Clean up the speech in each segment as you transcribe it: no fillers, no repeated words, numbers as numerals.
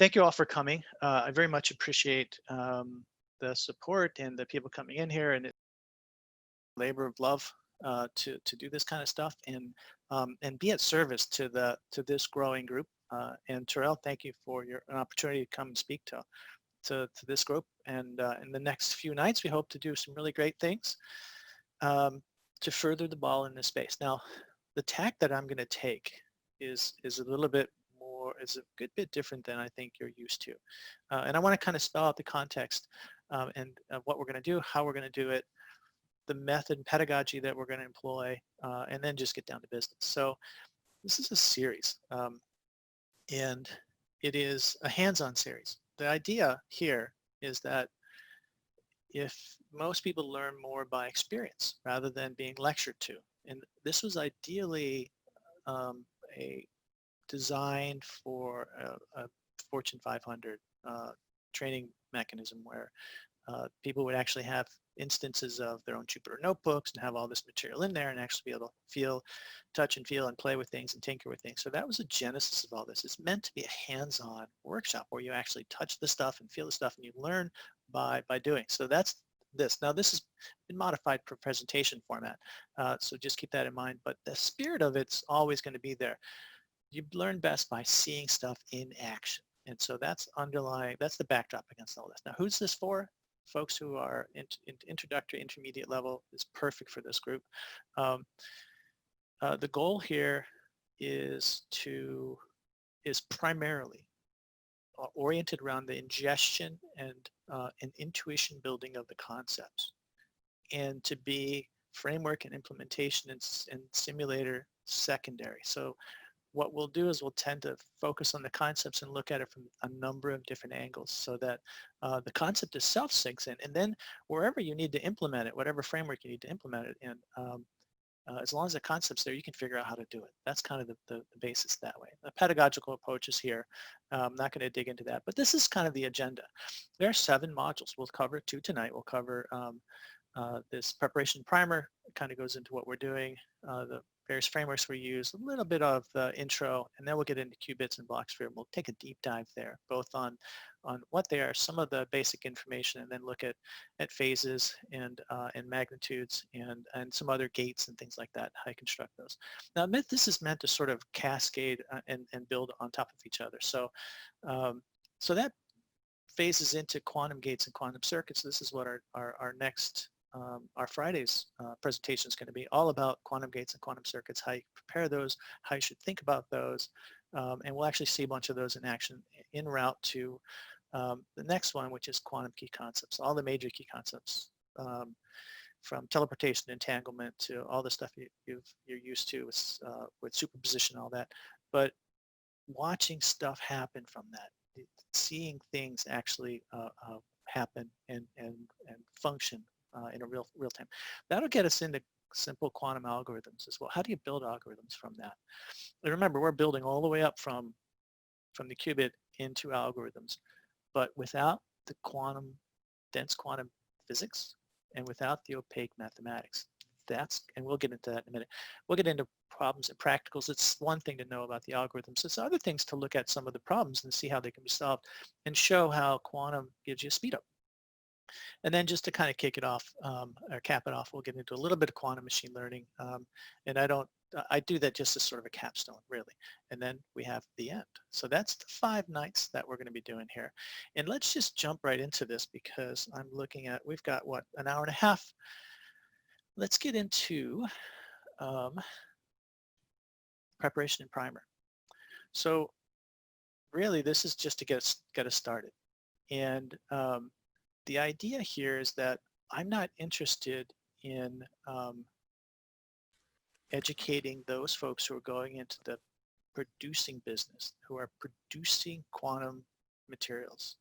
thank you all for coming. I very much appreciate the support and the people coming in here, and it's a labor of love to do this kind of stuff and be at service to this growing group. And Terrell, thank you for an opportunity to come and speak to this group. And in the next few nights, we hope to do some really great things to further the ball in this space. Now, the tack that I'm going to take is a little bit more, is a good bit different than I think you're used to. And I want to kind of spell out the context and what we're going to do, how we're going to do it, the method and pedagogy that we're going to employ, and then just get down to business. So this is a series, and it is a hands-on series. The idea here is that if most people learn more by experience rather than being lectured to, and this was ideally designed for a Fortune 500 training mechanism where people would actually have instances of their own Jupyter notebooks and have all this material in there and actually be able to touch and feel and play with things and tinker with things. So that was the genesis of all this. It's meant to be a hands-on workshop where you actually touch the stuff and feel the stuff and you learn by doing. So that's this. Now this has been modified for presentation format, so just keep that in mind. But the spirit of it's always going to be there. You learn best by seeing stuff in action. And so that's the backdrop against all this. Now, who's this for? Folks who are introductory, intermediate level is perfect for this group. The goal here is primarily oriented around the ingestion and intuition building of the concepts, and to be framework and implementation and simulator secondary. So what we'll do is we'll tend to focus on the concepts and look at it from a number of different angles so that the concept itself sinks in, and then wherever you need to implement it, whatever framework you need to implement it in, as long as the concept's there, you can figure out how to do it. That's kind of the basis that way. The pedagogical approach is here. I'm not going to dig into that, but this is kind of the agenda. There are 7 modules. We'll cover 2 tonight. We'll cover this preparation primer. It kind of goes into what we're doing, the various frameworks we use, a little bit of the intro, and then we'll get into qubits and Bloch sphere. We'll take a deep dive there, both on what they are, some of the basic information, and then look at phases and magnitudes and some other gates and things like that, how you construct those. Now, this is meant to sort of cascade and build on top of each other. So, so that phases into quantum gates and quantum circuits. This is what our next our Friday's presentation is going to be all about quantum gates and quantum circuits, how you prepare those, how you should think about those, and we'll actually see a bunch of those in action en route to the next one, which is quantum key concepts, all the major key concepts, from teleportation, entanglement, to all the stuff you're used to with superposition, all that. But watching stuff happen from that, seeing things actually happen and function in a real time. That'll get us into simple quantum algorithms as well. How do you build algorithms from that? And remember, we're building all the way up from the qubit into algorithms, but without the dense quantum physics and without the opaque mathematics. And we'll get into that in a minute. We'll get into problems and practicals. It's one thing to know about the algorithms. It's other things to look at some of the problems and see how they can be solved and show how quantum gives you a speed up. And then just to kind of kick it off or cap it off, we'll get into a little bit of quantum machine learning. And I do that just as sort of a capstone, really. And then we have the end. So that's the 5 nights that we're going to be doing here. And let's just jump right into this because I'm looking at, we've got what, an hour and a half. Let's get into preparation and primer. So really, this is just to get us started. And the idea here is that I'm not interested in educating those folks who are going into the producing business, who are producing quantum materials,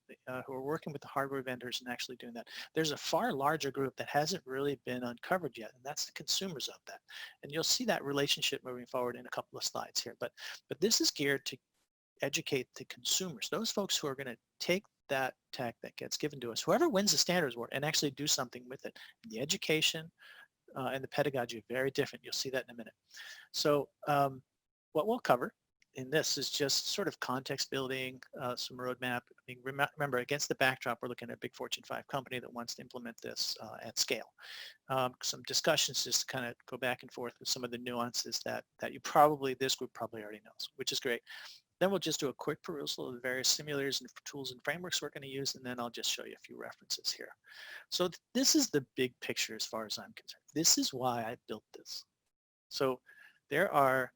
who are working with the hardware vendors and actually doing that. There's a far larger group that hasn't really been uncovered yet, and that's the consumers of that. And you'll see that relationship moving forward in a couple of slides here. But this is geared to educate the consumers, those folks who are going to take that tech that gets given to us, whoever wins the standards award, and actually do something with it. The education and the pedagogy are very different. You'll see that in a minute. So what we'll cover in this is just sort of context building, some roadmap. I mean, remember, against the backdrop, we're looking at a big Fortune 5 company that wants to implement this at scale. Some discussions just to kind of go back and forth with some of the nuances that this group probably already knows, which is great. Then we'll just do a quick perusal of the various simulators and tools and frameworks we're going to use, and then I'll just show you a few references here. So this is the big picture as far as I'm concerned. This is why I built this. So there are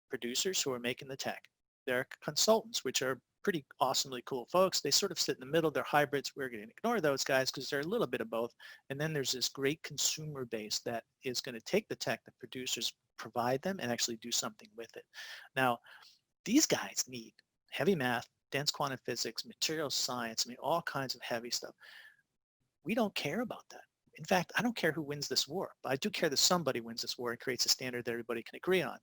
producers who are making the tech. There are consultants, which are pretty awesomely cool folks. They sort of sit in the middle. They're hybrids. We're going to ignore those guys because they're a little bit of both. And then there's this great consumer base that is going to take the tech that producers provide them and actually do something with it. Now, these guys need heavy math, dense quantum physics, material science, I mean, all kinds of heavy stuff. We don't care about that. In fact, I don't care who wins this war, but I do care that somebody wins this war and creates a standard that everybody can agree on.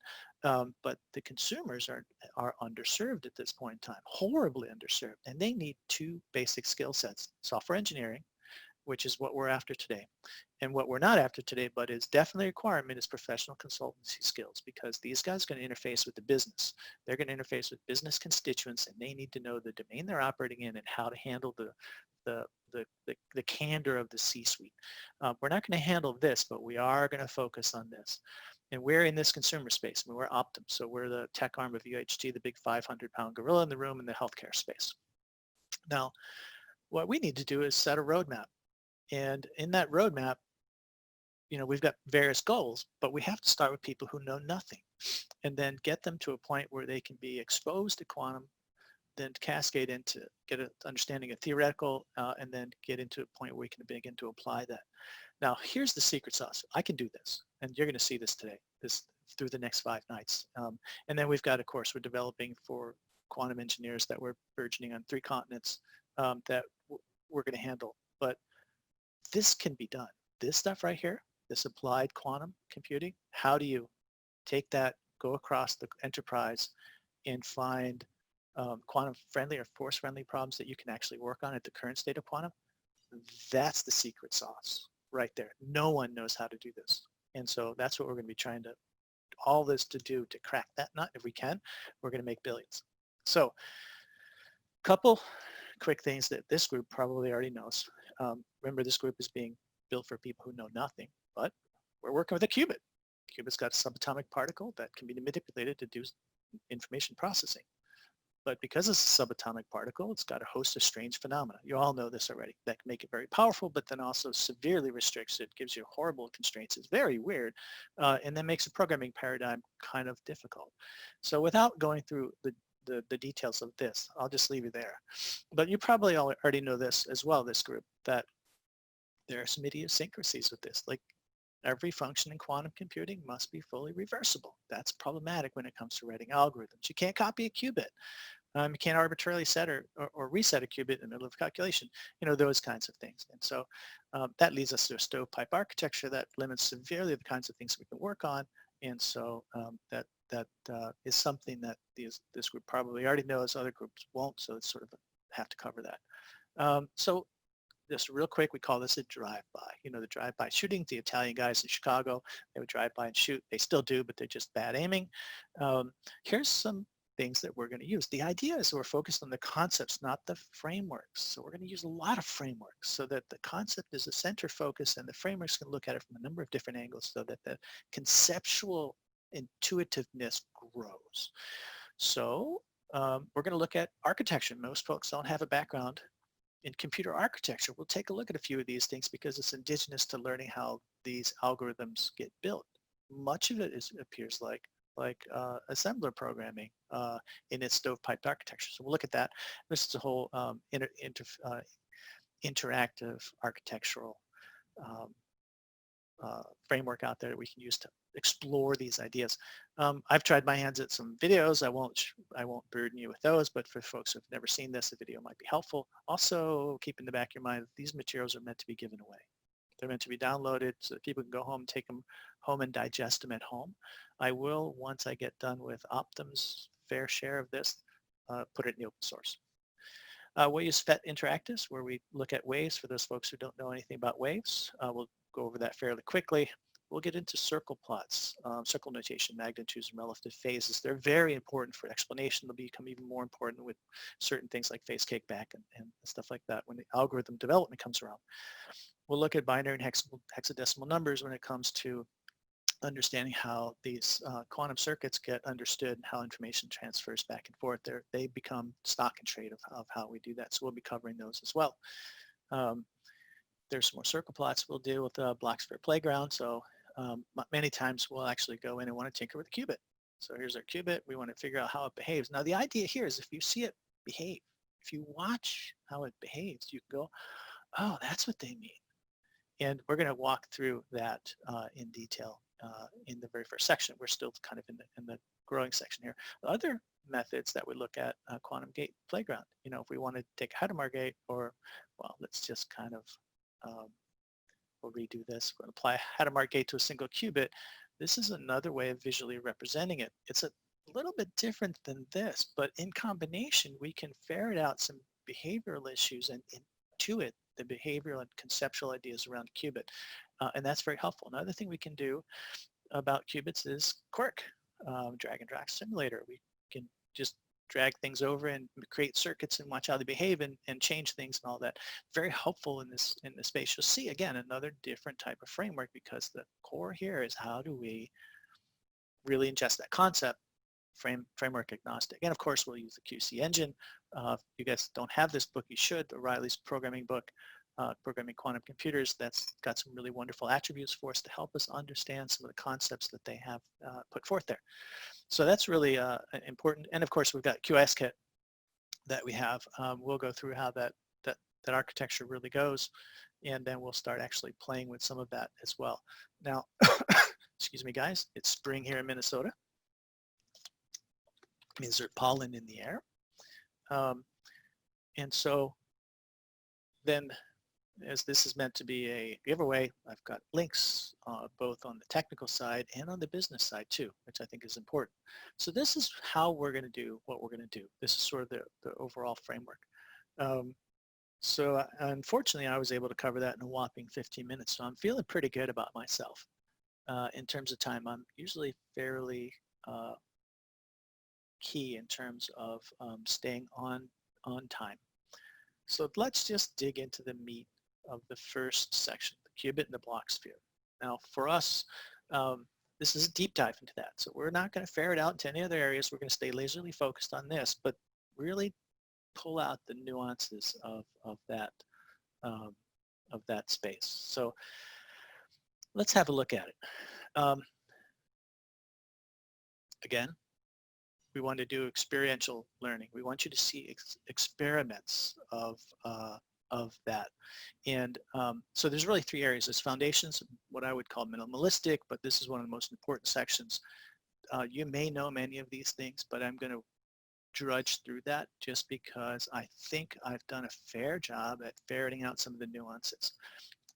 But the consumers are underserved at this point in time, horribly underserved, and they need two basic skill sets: software engineering, which is what we're after today. And what we're not after today, but is definitely a requirement, is professional consultancy skills, because these guys are going to interface with the business. They're going to interface with business constituents, and they need to know the domain they're operating in and how to handle the candor of the C-suite. We're not going to handle this, but we are going to focus on this. And we're in this consumer space. I mean, we're Optum, so we're the tech arm of UHG, the big 500-pound gorilla in the room in the healthcare space. Now, what we need to do is set a roadmap. And in that roadmap, we've got various goals, but we have to start with people who know nothing and then get them to a point where they can be exposed to quantum, then cascade into, get an understanding of theoretical, and then get into a point where we can begin to apply that. Now, here's the secret sauce. I can do this, and you're going to see this today, through the next 5 nights. And then we've got a course we're developing for quantum engineers that we're burgeoning on 3 continents that we're going to handle. But this can be done. This stuff right here, this applied quantum computing, how do you take that, go across the enterprise, and find quantum-friendly or force-friendly problems that you can actually work on at the current state of quantum? That's the secret sauce right there. No one knows how to do this. And so that's what we're going to be trying to, all this to do to crack that nut. If we can, we're going to make billions. So couple quick things that this group probably already knows. Remember, this group is being built for people who know nothing, but we're working with a qubit. Qubit's got a subatomic particle that can be manipulated to do information processing. But because it's a subatomic particle, it's got a host of strange phenomena. You all know this already. That can make it very powerful, but then also severely restricts it, gives you horrible constraints. It's very weird, and then makes the programming paradigm kind of difficult. So without going through the details of this, I'll just leave you there. But you probably already know this as well, this group, that there are some idiosyncrasies with this. Like, every function in quantum computing must be fully reversible. That's problematic when it comes to writing algorithms. You can't copy a qubit. You can't arbitrarily set or reset a qubit in the middle of calculation, those kinds of things. And so that leads us to a stovepipe architecture that limits severely the kinds of things we can work on. And so that is something that this group probably already knows, other groups won't, so it's sort of have to cover that. So just real quick, we call this a drive-by. The drive-by shooting, the Italian guys in Chicago, they would drive by and shoot. They still do, but they're just bad aiming. Here's some things that we're going to use. The idea is we're focused on the concepts, not the frameworks. So we're going to use a lot of frameworks so that the concept is a center focus and the frameworks can look at it from a number of different angles so that the conceptual intuitiveness grows. So we're going to look at architecture. Most folks don't have a background in computer architecture. We'll take a look at a few of these things because it's indigenous to learning how these algorithms get built. Much of it appears like assembler programming in its stovepipe architecture. So we'll look at that. This is a whole interactive architectural framework out there that we can use to explore these ideas. I've tried my hands at some videos. I won't burden you with those, but for folks who've never seen this, the video might be helpful. Also, keep in the back of your mind that these materials are meant to be given away. They're meant to be downloaded so that people can go home, take them home and digest them at home. I will, once I get done with Optum's fair share of this, put it in the open source. We'll use FET Interactives, where we look at waves for those folks who don't know anything about waves. We'll go over that fairly quickly. We'll get into circle plots, circle notation, magnitudes, and relative phases. They're very important for explanation. They'll become even more important with certain things like phase kickback and stuff like that when the algorithm development comes around. We'll look at binary and hexadecimal numbers when it comes to understanding how these quantum circuits get understood and how information transfers back and forth. They become stock and trade of how we do that. So we'll be covering those as well. There's some more circle plots. We'll deal with Bloch sphere playground. So many times we'll actually go in and want to tinker with a qubit. So here's our qubit. We want to figure out how it behaves. Now the idea here is if you see it behave, if you watch how it behaves, you can go, oh, that's what they mean. And we're going to walk through that in detail in the very first section. We're still kind of in the growing section here. The other methods that we look at quantum gate playground. You know, if we want to take a Hadamard gate, or, well, let's just kind of, we'll redo this. We're going to apply a Hadamard gate to a single qubit. This is another way of visually representing it. It's a little bit different than this, but in combination, we can ferret out some behavioral issues and intuit the behavioral and conceptual ideas around a qubit. And that's very helpful. Another thing we can do about qubits is quirk, drag and drop simulator. We can just drag things over and create circuits and watch how they behave and change things and all that. Very helpful in this space. You'll see, again, another different type of framework, because the core here is how do we really ingest that concept, framework agnostic. And of course, we'll use the QC engine. If you guys don't have this book, you should. O'Reilly's programming book, Programming Quantum Computers, that's got some really wonderful attributes for us to help us understand some of the concepts that they have put forth there. So that's really important. And of course, we've got QSKit that we have. We'll go through how that architecture really goes, and then we'll start actually playing with some of that as well. Now, excuse me, guys, it's spring here in Minnesota. It means there's pollen in the air. And so then, as this is meant to be a giveaway, I've got links both on the technical side and on the business side too, which I think is important. So this is how we're going to do what we're going to do. This is sort of the overall framework. So unfortunately, I was able to cover that in a whopping 15 minutes. So I'm feeling pretty good about myself in terms of time. I'm usually fairly key in terms of staying on time. So let's just dig into the meat of the first section, the qubit and the Bloch sphere. Now for us, this is a deep dive into that. So we're not going to ferret out into any other areas. We're going to stay laserly focused on this, but really pull out the nuances of that space. So let's have a look at it. Again, we want to do experiential learning. We want you to see experiments of that. And so there's really three areas. There's foundations, what I would call minimalistic, but this is one of the most important sections. You may know many of these things, but I'm going to drudge through that just because I think I've done a fair job at ferreting out some of the nuances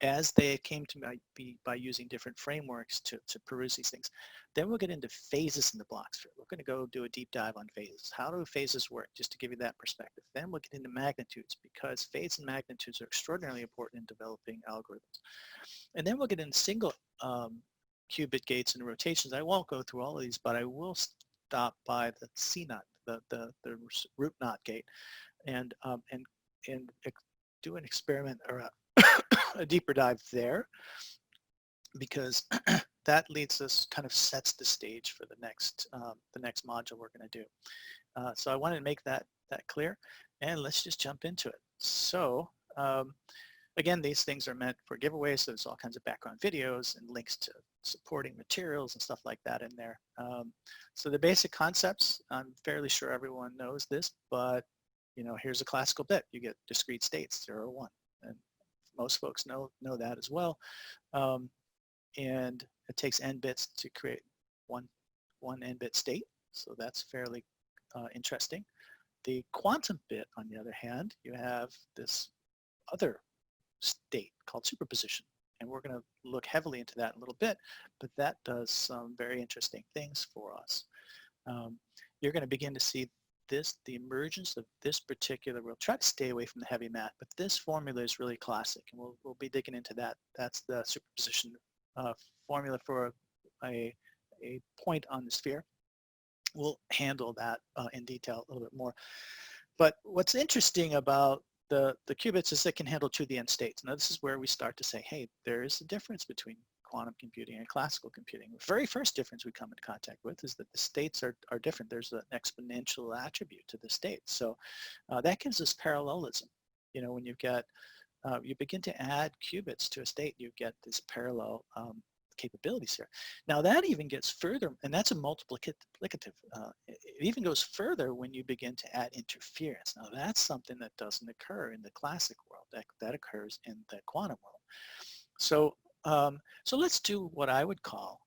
as they came to me by using different frameworks to peruse these things. Then we'll get into phases in the Bloch sphere. We're going to go do a deep dive on phases. How do phases work, just to give you that perspective. Then we'll get into magnitudes, because phases and magnitudes are extraordinarily important in developing algorithms. And then we'll get into single qubit gates and rotations. I won't go through all of these, but I will stop by the C-NOT, the root knot gate, and do an experiment or a deeper dive there, because that leads us, kind of sets the stage for the next module we're going to do. So I wanted to make that clear, and let's just jump into it. So again, these things are meant for giveaways, so there's all kinds of background videos and links to supporting materials and stuff like that in there. So the basic concepts, I'm fairly sure everyone knows this, but you know, here's a classical bit. You get discrete states, 0 or 1, and most folks know that as well. And it takes n bits to create one n-bit state, so that's fairly interesting. The quantum bit, on the other hand, you have this other state called superposition, and we're going to look heavily into that in a little bit, but that does some very interesting things for us. You're going to begin to see the emergence of this particular, we'll try to stay away from the heavy math, but this formula is really classic, and we'll be digging into that. That's the superposition formula for a point on the sphere. We'll handle that in detail a little bit more. But what's interesting about the qubits is it can handle 2 to the n states. Now this is where we start to say, hey, there is a difference between quantum computing and classical computing. The very first difference we come into contact with is that the states are different. There's an exponential attribute to the states. So that gives us parallelism. You know, when you get, you begin to add qubits to a state, you get this parallel capabilities here. Now that even gets further, and that's a multiplicative. It even goes further when you begin to add interference. Now that's something that doesn't occur in the classic world. That occurs in the quantum world. So so let's do what I would call,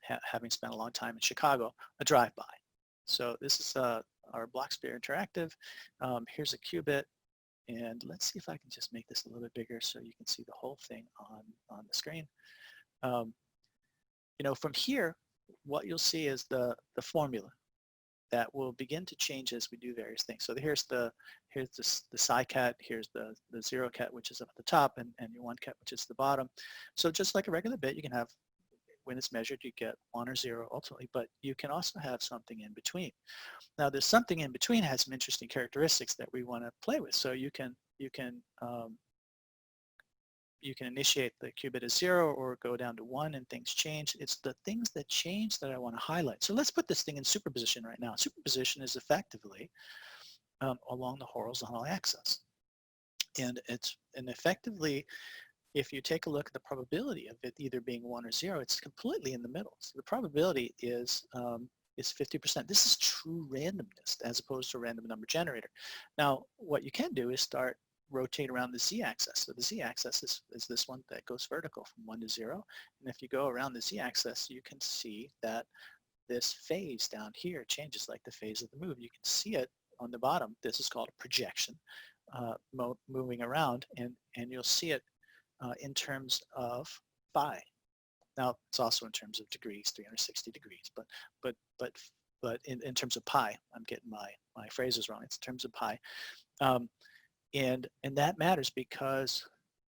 having spent a long time in Chicago, a drive-by. So this is our Bloch sphere interactive. Here's a qubit. And let's see if I can just make this a little bit bigger so you can see the whole thing on the screen. You know, from here, what you'll see is the formula that will begin to change as we do various things. So here's the psi ket, here's the 0 ket, which is up at the top, and your 1 ket, which is the bottom. So just like a regular bit, you can have, when it's measured, you get 1 or 0 ultimately, but you can also have something in between. Now there's something in between has some interesting characteristics that we want to play with. So you can initiate the qubit as 0 or go down to 1 and things change. It's the things that change that I want to highlight. So let's put this thing in superposition right now. Superposition is effectively along the horizontal axis. And effectively, if you take a look at the probability of it either being 1 or 0, it's completely in the middle. So the probability is 50%. This is true randomness as opposed to a random number generator. Now, what you can do is start rotate around the z-axis. So the z-axis is this one that goes vertical from 1 to 0. And if you go around the z-axis, you can see that this phase down here changes like the phase of the move. You can see it on the bottom. This is called a projection, moving around, and you'll see it in terms of phi. Now it's also in terms of degrees, 360 degrees, but in terms of pi, I'm getting my phrases wrong. It's in terms of pi. And that matters because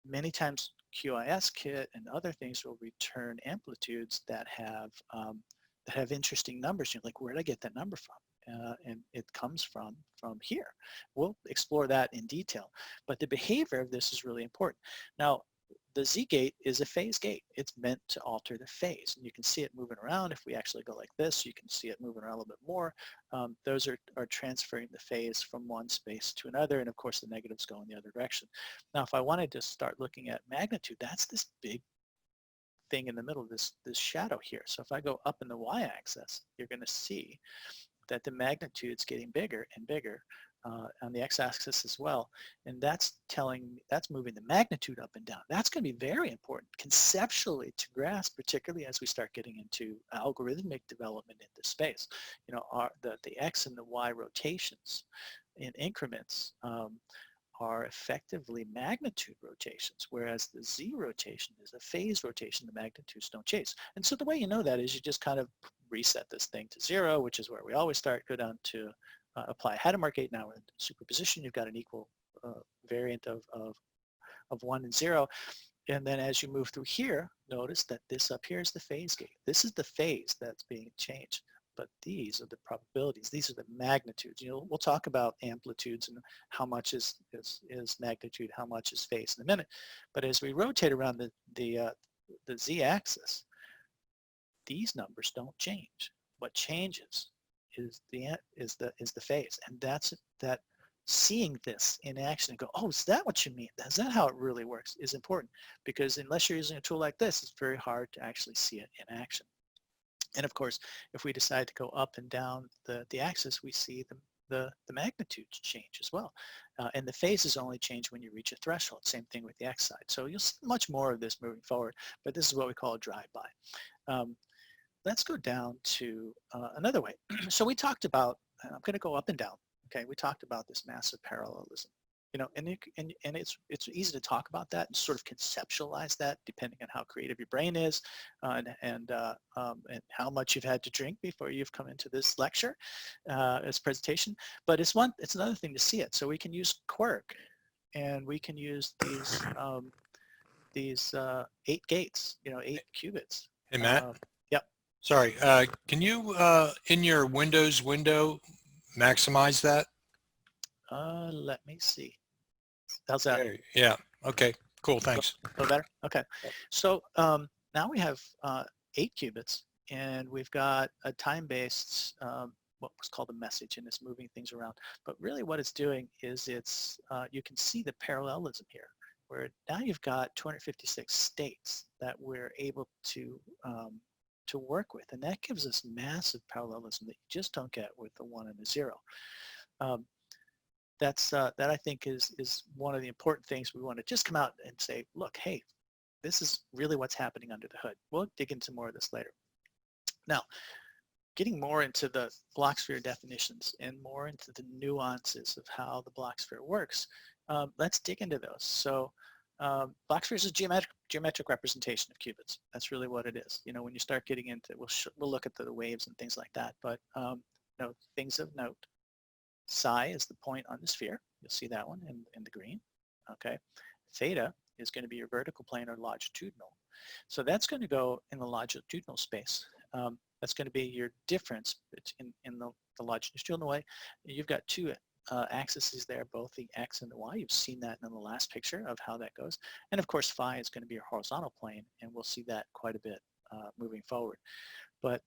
many times QIS kit and other things will return amplitudes that have interesting numbers. You're like, where did I get that number from? And it comes from here. We'll explore that in detail. But the behavior of this is really important. Now, the Z gate is a phase gate. It's meant to alter the phase. And you can see it moving around. If we actually go like this, you can see it moving around a little bit more. Those are transferring the phase from one space to another. And of course, the negatives go in the other direction. Now, if I wanted to start looking at magnitude, that's this big thing in the middle, this shadow here. So if I go up in the y-axis, you're going to see that the magnitude's getting bigger and bigger. On the x-axis as well, and that's moving the magnitude up and down. That's going to be very important conceptually to grasp, particularly as we start getting into algorithmic development into space. You know, the x and the y rotations in increments are effectively magnitude rotations, whereas the z rotation is a phase rotation. The magnitudes don't change. And so the way you know that is you just kind of reset this thing to 0, which is where we always start, go down to apply a Hadamard gate. Now we're in superposition. You've got an equal variant of 1 and 0. And then as you move through here, notice that this up here is the phase gate. This is the phase that's being changed. But these are the probabilities. These are the magnitudes. You know, we'll talk about amplitudes and how much is magnitude, how much is phase in a minute. But as we rotate around the z-axis, these numbers don't change. What changes is the phase, and that's that. Seeing this in action and go, oh, is that what you mean? Is that how it really works? Is important, because unless you're using a tool like this, it's very hard to actually see it in action. And of course, if we decide to go up and down the axis, we see the magnitudes change as well, and the phases only change when you reach a threshold. Same thing with the x side. So you'll see much more of this moving forward, but this is what we call a drive-by. Let's go down to another way. So we talked about, I'm going to go up and down. Okay, we talked about this massive parallelism. You know, and it's easy to talk about that and sort of conceptualize that depending on how creative your brain is, and how much you've had to drink before you've come into this lecture, this presentation. But it's another thing to see it. So we can use Quark, and we can use these these 8 gates, 8 qubits. Hey, Matt. Yep. Sorry. Can you, in your Windows window, maximize that? Let me see. How's that? Yeah. Okay. Cool. Thanks. A little better? Okay. So now we have 8 qubits, and we've got a time-based, what was called a message, and it's moving things around. But really what it's doing is you can see the parallelism here, where now you've got 256 states that we're able to work with, and that gives us massive parallelism that you just don't get with the 1 and the 0. That I think is one of the important things. We want to just come out and say, look, hey, this is really what's happening under the hood. We'll dig into more of this later. Now, getting more into the block sphere definitions and more into the nuances of how the block sphere works, let's dig into those. So block sphere is a geometric representation of qubits. That's really what it is. When you start getting into, we'll look at the waves and things like that, but things of note. Psi is the point on the sphere. You'll see that one in the green. Okay. Theta is going to be your vertical plane or longitudinal. So that's going to go in the longitudinal space. That's going to be your difference in the longitudinal way. You've got 2 axes there, both the x and the y. You've seen that in the last picture of how that goes. And of course, phi is going to be your horizontal plane, and we'll see that quite a bit moving forward. But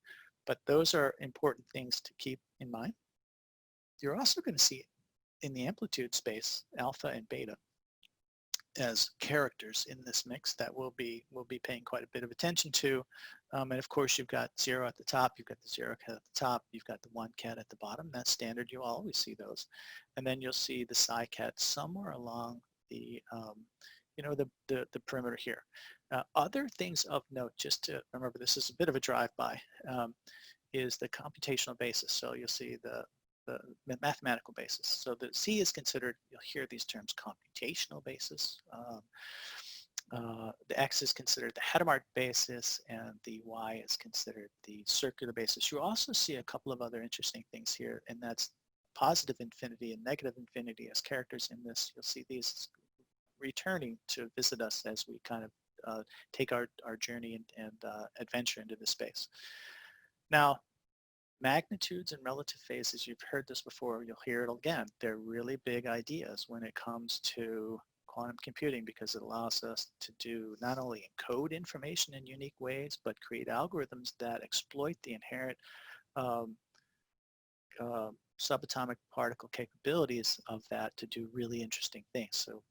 those are important things to keep in mind. You're also going to see in the amplitude space, alpha and beta, as characters in this mix that we'll be paying quite a bit of attention to. And of course, you've got 0 at the top, you've got the 0 cat at the top, you've got the 1 cat at the bottom. That's standard. You'll always see those. And then you'll see the psi cat somewhere along the the perimeter here. Other things of note, just to remember, this is a bit of a drive-by, is the computational basis. So you'll see the mathematical basis. So the C is considered, you'll hear these terms, computational basis. The X is considered the Hadamard basis, and the Y is considered the circular basis. You also see a couple of other interesting things here, and that's positive infinity and negative infinity as characters in this. You'll see these returning to visit us as we kind of take our journey and adventure into this space. Now, magnitudes and relative phases, you've heard this before, you'll hear it again. They're really big ideas when it comes to quantum computing, because it allows us to do not only encode information in unique ways, but create algorithms that exploit the inherent subatomic particle capabilities of that to do really interesting things. So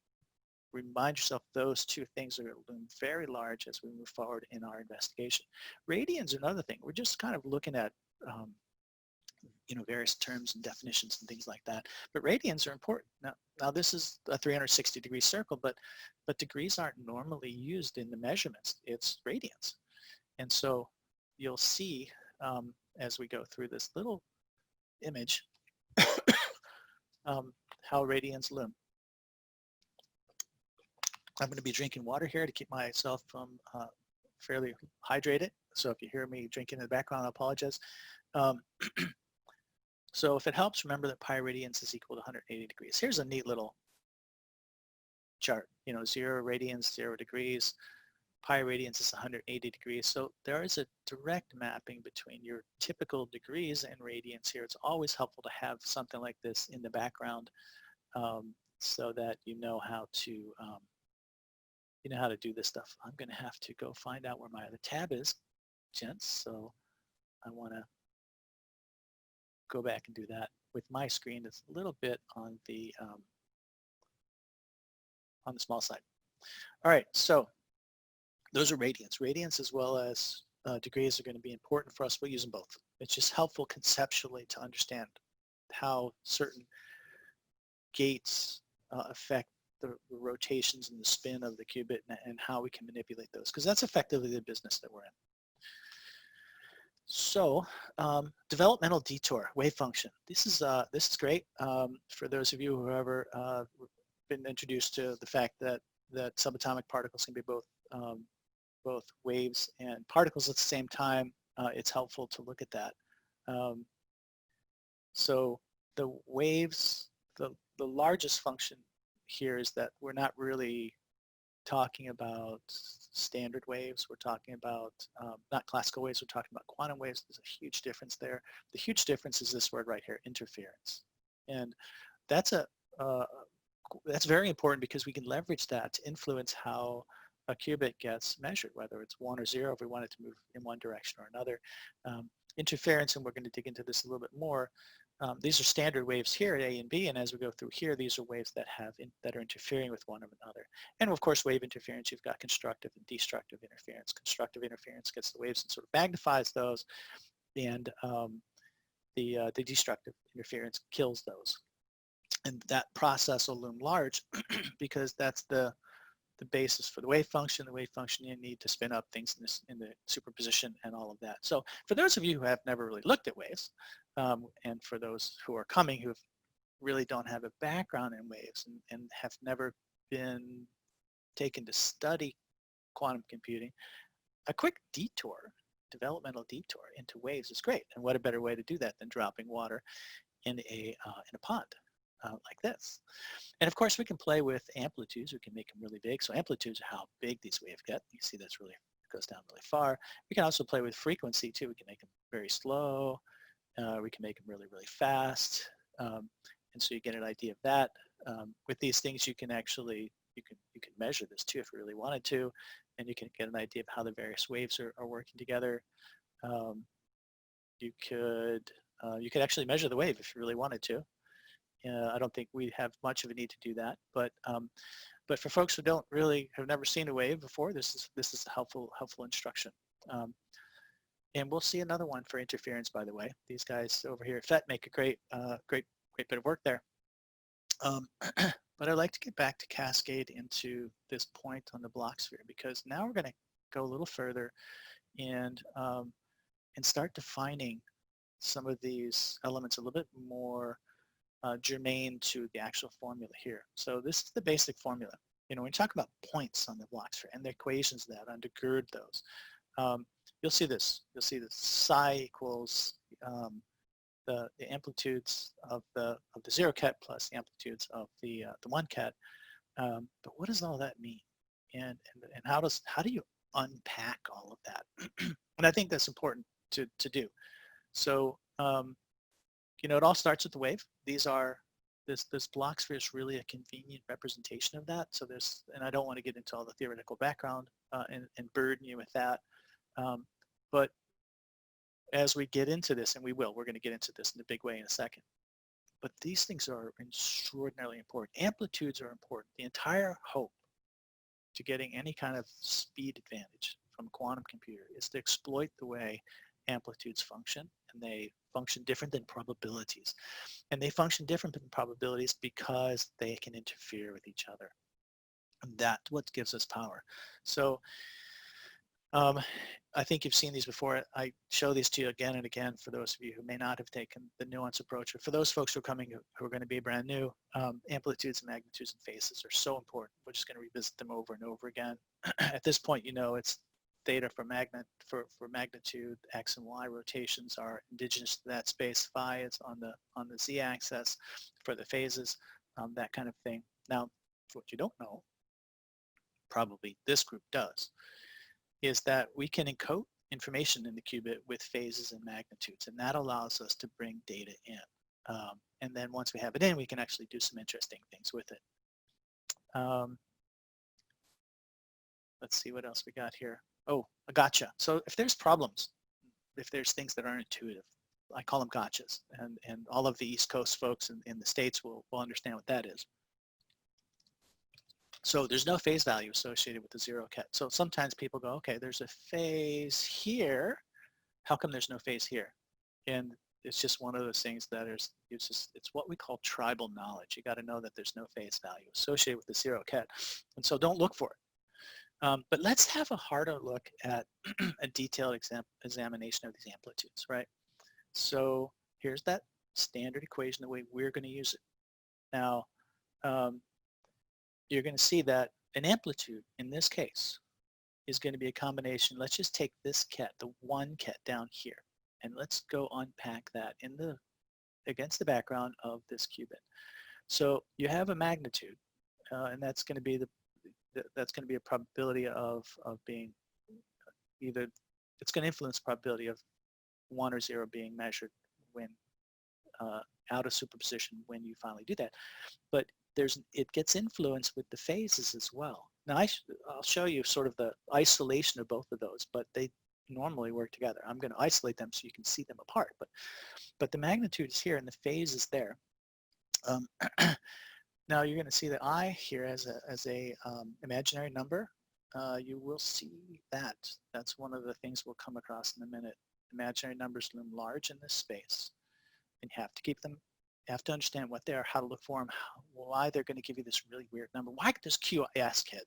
remind yourself those 2 things are going to loom very large as we move forward in our investigation. Radians are another thing. We're just kind of looking at various terms and definitions and things like that. But radians are important. Now this is a 360-degree circle, but degrees aren't normally used in the measurements. It's radians. And so you'll see as we go through this little image how radians loom. I'm going to be drinking water here to keep myself fairly hydrated. So if you hear me drinking in the background, I apologize. So if it helps, remember that pi radians is equal to 180 degrees. Here's a neat little chart. 0 radians, 0 degrees. Pi radians is 180 degrees. So there is a direct mapping between your typical degrees and radians here. It's always helpful to have something like this in the background so that you know how to do this stuff. I'm going to have to go find out where my other tab is, gents. So I want to go back and do that with my screen. It's a little bit on the small side. All right, so those are radians. Radians as well as degrees are going to be important for us. We'll use them both. It's just helpful conceptually to understand how certain gates affect the rotations and the spin of the qubit and how we can manipulate those, because that's effectively the business that we're in. So developmental detour, wave function. This is great for those of you who have ever been introduced to the fact that subatomic particles can be both waves and particles at the same time. It's helpful to look at that. So the waves, the largest function here is that we're not really talking about standard waves. We're talking about not classical waves. We're talking about quantum waves. There's a huge difference there. The huge difference is this word right here, interference, and that's that's very important because we can leverage that to influence how a qubit gets measured, whether it's 1 or 0, if we want it to move in one direction or another. Interference, and we're going to dig into this a little bit more. These are standard waves here at A and B, and as we go through here, these are waves that that are interfering with one another. And of course, wave interference, you've got constructive and destructive interference. Constructive interference gets the waves and sort of magnifies those, and the destructive interference kills those. And that process will loom large because that's the basis for the wave function. The wave function you need to spin up things in the superposition and all of that. So for those of you who have never really looked at waves, and for those who are coming who really don't have a background in waves and have never been taken to study quantum computing, a quick detour, developmental detour into waves is great. And what a better way to do that than dropping water in a pond like this. And of course, we can play with amplitudes. We can make them really big. So amplitudes are how big these waves get. You see that's really goes down really far. We can also play with frequency too. We can make them very slow. We can make them really, really fast. And so you get an idea of that. With these things, you can actually, you can measure this too if you really wanted to, and you can get an idea of how the various waves are working together. You could actually measure the wave if you really wanted to. I don't think we have much of a need to do that, but for folks who don't really have never seen a wave before, this is a helpful instruction. And we'll see another one for interference, by the way. These guys over here at FET make a great bit of work there. But I'd like to get back to Cascade into this point on the Bloch sphere, because now we're going to go a little further and start defining some of these elements a little bit more germane to the actual formula here. So this is the basic formula. You know, when you talk about points on the Bloch sphere and the equations that undergird those, you'll see this. You'll see that psi equals the amplitudes of the 0 ket plus the amplitudes of the 1 ket. But what does all that mean? And how do you unpack all of that? And I think that's important to do. So you know, it all starts with the wave. These are, this Bloch sphere is really a convenient representation of that. So there's, and I don't want to get into all the theoretical background and burden you with that. But as we get into this, and we're going to get into this in a big way in a second, but these things are extraordinarily important. Amplitudes are important. The entire hope to getting any kind of speed advantage from a quantum computer is to exploit the way amplitudes function, and they function different than probabilities. And they function different than probabilities because they can interfere with each other. And that's what gives us power. So I think you've seen these before. I show these to you again and again for those of you who may not have taken the nuanced approach. But for those folks who are coming who are going to be brand new, amplitudes and magnitudes and phases are so important. We're just going to revisit them over and over again. At this point, you know, it's theta for magnitude, x and y rotations are indigenous to that space. Phi is on the z-axis for the phases, that kind of thing. Now, what you don't know, probably this group does, is that we can encode information in the qubit with phases and magnitudes, and that allows us to bring data in. And then once we have it in, we can actually do some interesting things with it. Let's see what else we got here. Oh, a gotcha. So if there's problems, if there's things that aren't intuitive, I call them gotchas, and all of the East Coast folks in the States will understand what that is. So there's no phase value associated with the 0 ket. So sometimes people go, okay, there's a phase here. How come there's no phase here? And it's just one of those things that it's what we call tribal knowledge. You got to know that there's no phase value associated with the 0 ket. And so don't look for it. But let's have a harder look at a detailed examination of these amplitudes, right? So here's that standard equation, the way we're going to use it. Now, you're going to see that an amplitude in this case is going to be a combination. Let's just take this ket, the 1 ket down here, and let's go unpack that against the background of this qubit. So you have a magnitude, and that's going to be that's going to be a probability of being either, it's going to influence the probability of 1 or 0 being measured when out of superposition when you finally do that. But it gets influenced with the phases as well. Now I'll show you sort of the isolation of both of those, but they normally work together. I'm going to isolate them so you can see them apart, but the magnitude is here and the phase is there. Now you're going to see the I here as a imaginary number. You will see that. That's one of the things we'll come across in a minute. Imaginary numbers loom large in this space, and you have to keep them. You have to understand what they are, how to look for them, why they're going to give you this really weird number. Why does QS kit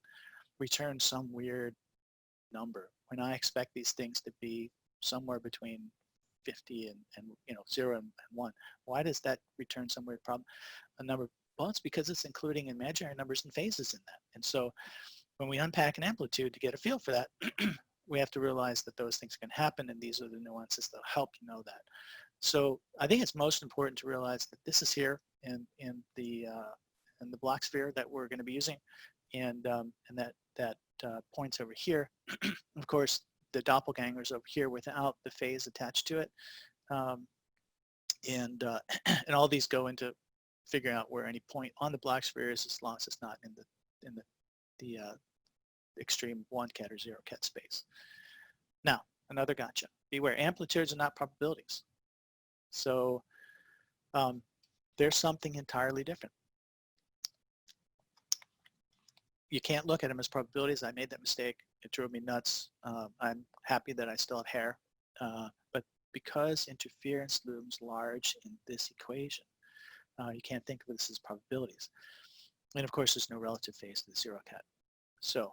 return some weird number when I expect these things to be somewhere between 50 and 0 and 1? Why does that return some weird number? Well, it's because it's including imaginary numbers and phases in that. And so when we unpack an amplitude to get a feel for that, we have to realize that those things can happen, and these are the nuances that'll help you know that. So I think it's most important to realize that this is here in the Bloch sphere that we're going to be using, and that points over here. Of course, the doppelganger's over here without the phase attached to it, and all these go into figuring out where any point on the Bloch sphere is, as long as it's not in the extreme 1 ket or 0 ket space. Now, another gotcha. Beware, amplitudes are not probabilities. So there's something entirely different. You can't look at them as probabilities. I made that mistake. It drove me nuts. I'm happy that I still have hair. But because interference looms large in this equation, you can't think of this as probabilities. And of course, there's no relative phase to the 0 ket. So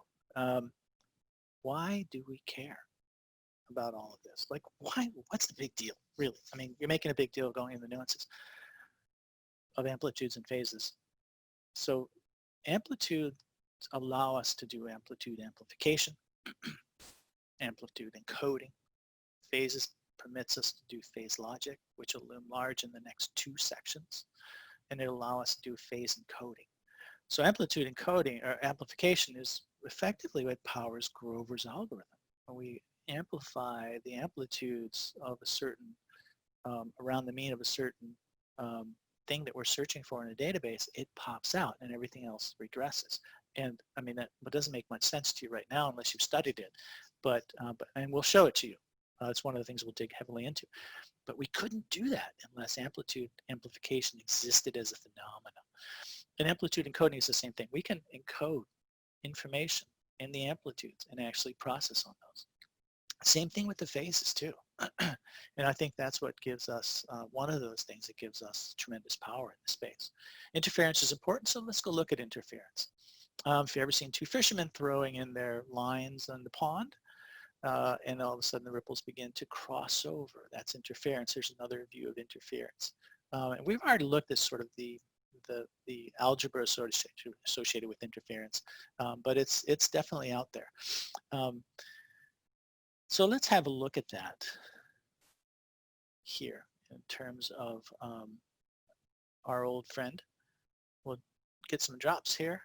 why do we care about all of this? Like, why? What's the big deal, really? I mean, you're making a big deal going in the nuances of amplitudes and phases. So amplitudes allow us to do amplitude amplification, amplitude encoding. Phases permits us to do phase logic, which will loom large in the next 2 sections, and it'll allow us to do phase encoding. So amplitude encoding or amplification is effectively what powers Grover's algorithm. When we amplify the amplitudes of a certain, around the mean of a certain thing that we're searching for in a database, it pops out and everything else regresses. And I mean, that doesn't make much sense to you right now unless you've studied it, and we'll show it to you. It's one of the things we'll dig heavily into. But we couldn't do that unless amplitude amplification existed as a phenomenon. And amplitude encoding is the same thing. We can encode information in the amplitudes and actually process on those. Same thing with the phases too. And I think that's what gives us, one of those things that gives us tremendous power in the space. Interference is important, so let's go look at interference. If you've ever seen 2 fishermen throwing in their lines on the pond, and all of a sudden the ripples begin to cross over, that's interference. There's another view of interference. And we've already looked at sort of the algebra associated with interference, but it's definitely out there. So let's have a look at that here in terms of our old friend. We'll get some drops here.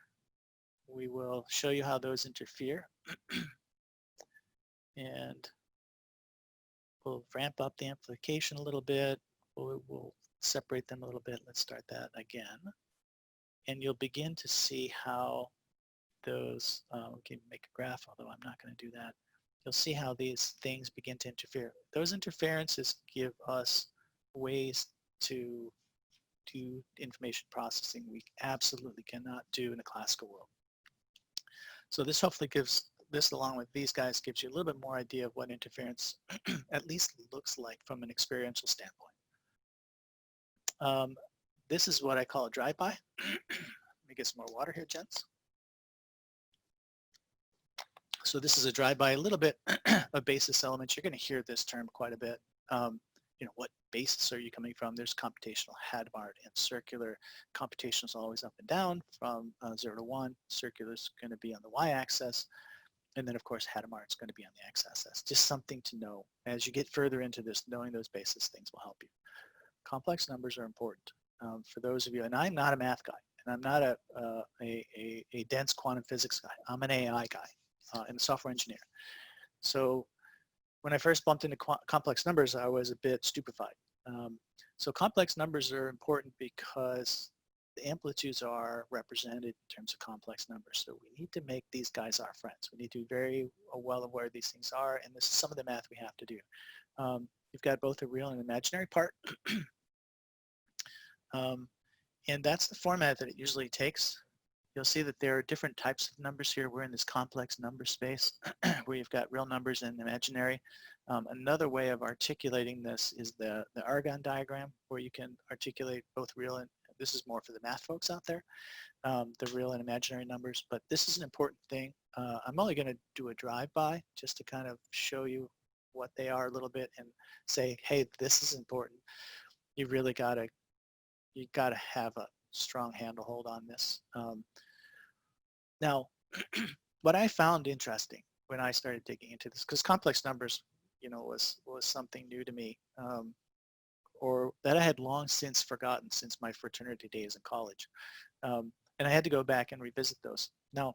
We will show you how those interfere. And we'll ramp up the amplification a little bit. We'll separate them a little bit. Let's start that again. And you'll begin to see how those, we can make a graph, although I'm not going to do that. You'll see how these things begin to interfere. Those interferences give us ways to do information processing we absolutely cannot do in a classical world. So this hopefully gives, this along with these guys, gives you a little bit more idea of what interference at least looks like from an experiential standpoint. This is what I call a drive-by. Let me get some more water here, gents. So this is a drive-by, a little bit of basis elements. You're going to hear this term quite a bit. What basis are you coming from? There's computational, Hadamard, and circular. Computational is always up and down from 0 to 1. Circular is going to be on the y-axis. And then, of course, Hadamard is going to be on the x-axis. Just something to know. As you get further into this, knowing those basis things will help you. Complex numbers are important. For those of you, and I'm not a math guy, and I'm not a dense quantum physics guy. I'm an AI guy and a software engineer. So when I first bumped into complex numbers, I was a bit stupefied. So complex numbers are important because the amplitudes are represented in terms of complex numbers. So we need to make these guys our friends. We need to be very well aware these things are, and this is some of the math we have to do. You've got both a real and imaginary part. And that's the format that it usually takes. You'll see that there are different types of numbers here. We're in this complex number space where you've got real numbers and imaginary. Another way of articulating this is the Argonne diagram, where you can articulate both real and, this is more for the math folks out there, the real and imaginary numbers. But this is an important thing. I'm only going to do a drive-by just to kind of show you what they are a little bit and say, hey, this is important. You really got to have a strong handlehold on this. Now, what I found interesting when I started digging into this, because complex numbers, was something new to me, or that I had long since forgotten since my fraternity days in college, and I had to go back and revisit those. Now,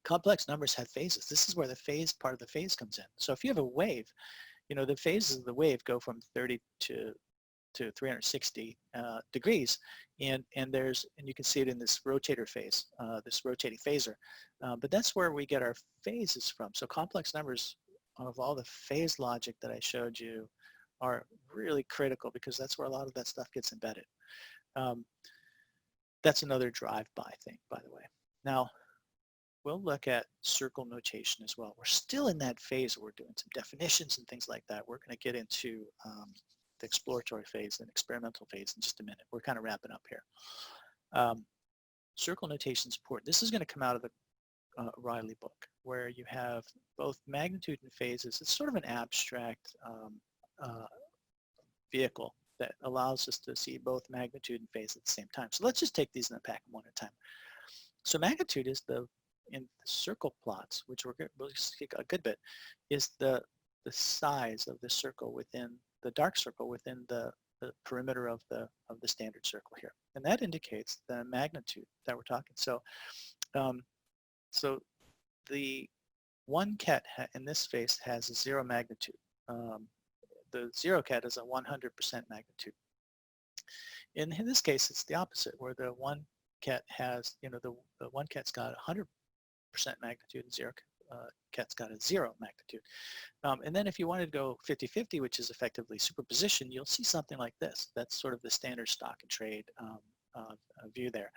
complex numbers have phases. This is where the phase part of the phase comes in. So if you have a wave, the phases of the wave go from 30 to 360 degrees, and you can see it in this rotator phase, this rotating phasor, but that's where we get our phases from. So complex numbers, of all the phase logic that I showed you, are really critical because that's where a lot of that stuff gets embedded. That's another drive-by thing, by the way. Now, we'll look at circle notation as well. We're still in that phase where we're doing some definitions and things like that. We're going to get into the exploratory phase and experimental phase in just a minute. We're kind of wrapping up here. Circle notation is important. This is going to come out of the Riley book, where you have both magnitude and phases. It's sort of an abstract vehicle that allows us to see both magnitude and phase at the same time. So let's just take these and unpack them one at a time. So magnitude is in the circle plots, which we'll see a good bit, is the size of the circle within the dark circle within the perimeter of the standard circle here, and that indicates the magnitude that we're talking. So, so the one ket in this phase has a 0 magnitude. The 0 ket is a 100% magnitude. In this case, it's the opposite, where the one ket has, the one ket's got 100% magnitude and 0 ket's got a 0 magnitude. And then if you wanted to go 50-50, which is effectively superposition, you'll see something like this. That's sort of the standard stock and trade view there.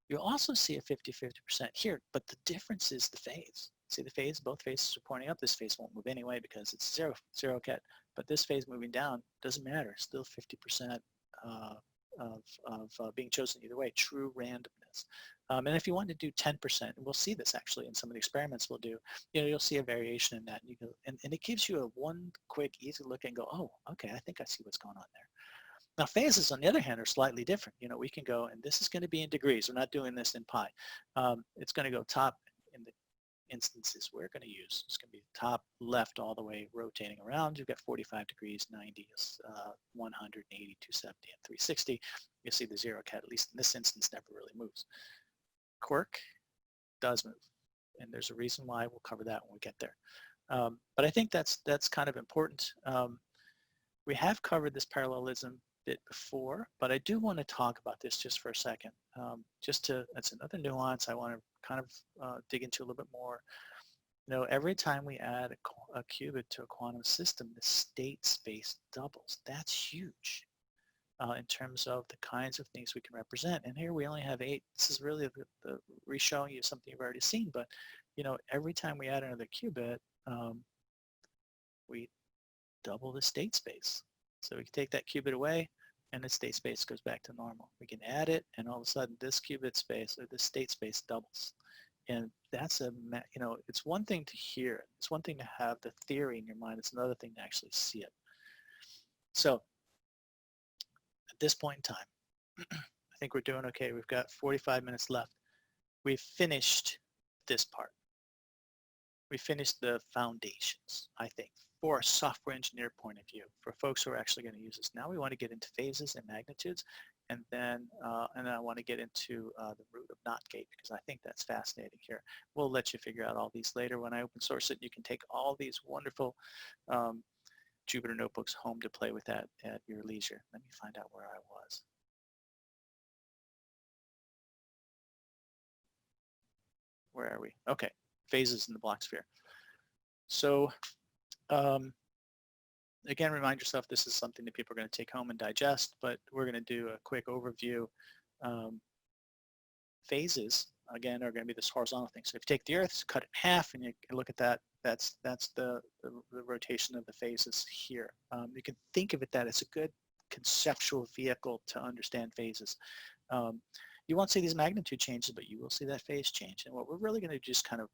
You'll also see a 50-50% here, but the difference is the phase. See the phase, both phases are pointing up. This phase won't move anyway because it's 0 ket, but this phase moving down doesn't matter. Still 50% of being chosen either way, true randomness. And if you want to do 10%, and we'll see this actually in some of the experiments we'll do, you'll see a variation in that. And it gives you a one quick, easy look and go, oh, okay, I think I see what's going on there. Now phases, on the other hand, are slightly different. We can go, and this is going to be in degrees. We're not doing this in pi. It's going to go top in the instances we're going to use. It's going to be top left all the way rotating around. You've got 45 degrees, 90, 180, 270, and 360. You'll see the 0 ket, at least in this instance, never really moves. Quirk does move, and there's a reason why. We'll cover that when we get there. But I think that's kind of important. We have covered this parallelism bit before, but I do want to talk about this just for a second. That's another nuance I want to kind of dig into a little bit more. Every time we add a qubit to a quantum system, the state space doubles. That's huge in terms of the kinds of things we can represent. And here we only have 8. This is really the re-showing you something you've already seen, but every time we add another qubit, we double the state space. So we can take that qubit away, and the state space goes back to normal. We can add it, and all of a sudden this qubit space or this state space doubles. And that's it's one thing to hear it. It's one thing to have the theory in your mind. It's another thing to actually see it. So at this point in time, I think we're doing okay. We've got 45 minutes left. We've finished this part. We finished the foundations, I think, for a software engineer point of view, for folks who are actually going to use this. Now we want to get into phases and magnitudes, and then I want to get into the root of NOT gate because I think that's fascinating here. We'll let you figure out all these later when I open source it. You can take all these wonderful Jupyter notebooks home to play with that at your leisure. Let me find out where I was. Where are we? Okay, phases in the Bloch sphere. So again, remind yourself this is something that people are going to take home and digest, but we're going to do a quick overview. Phases, again, are going to be this horizontal thing. So if you take the Earth, cut it in half, and you look at that, that's the rotation of the phases here. You can think of it that it's a good conceptual vehicle to understand phases. You won't see these magnitude changes, but you will see that phase change. And what we're really going to just kind of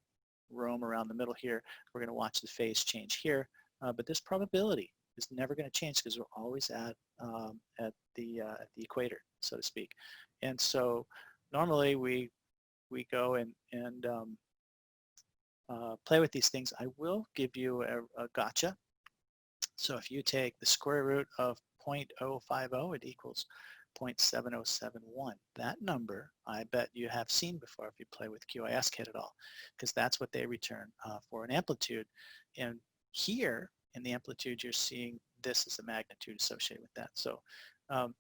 roam around the middle here. We're going to watch the phase change here, but this probability is never going to change because we're always at the equator, so to speak. And so normally we go and play with these things. I will give you a gotcha. So if you take the square root of 0.050, it equals 0.7071. That number, I bet you have seen before if you play with QISKit at all, because that's what they return for an amplitude. And here in the amplitude, you're seeing this is the magnitude associated with that. So, all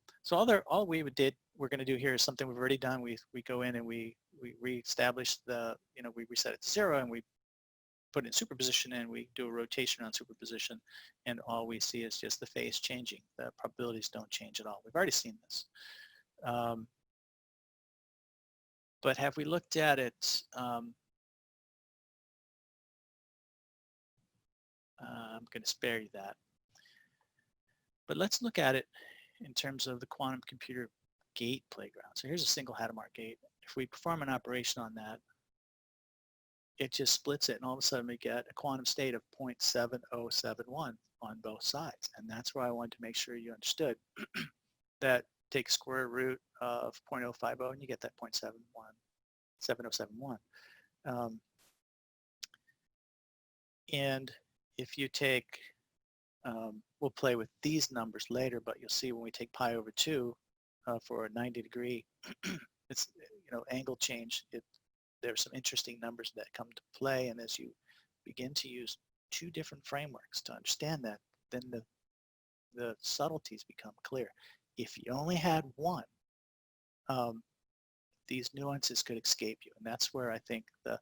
we're going to do here is something we've already done. We go in and we reestablish we reset it to 0 and we put in superposition and we do a rotation on superposition, and all we see is just the phase changing. The probabilities don't change at all. We've already seen this. But have we looked at it? I'm going to spare you that. But let's look at it in terms of the quantum computer gate playground. So here's a single Hadamard gate. If we perform an operation on that, it just splits it, and all of a sudden we get a quantum state of 0.7071 on both sides. And that's where I wanted to make sure you understood that take square root of 0.050 and you get that 0.7071. And if you take, we'll play with these numbers later, but you'll see when we take pi over 2 for a 90 degree, it's, angle change, there's some interesting numbers that come to play, and as you begin to use two different frameworks to understand that, then the subtleties become clear. If you only had one, these nuances could escape you, and that's where I think the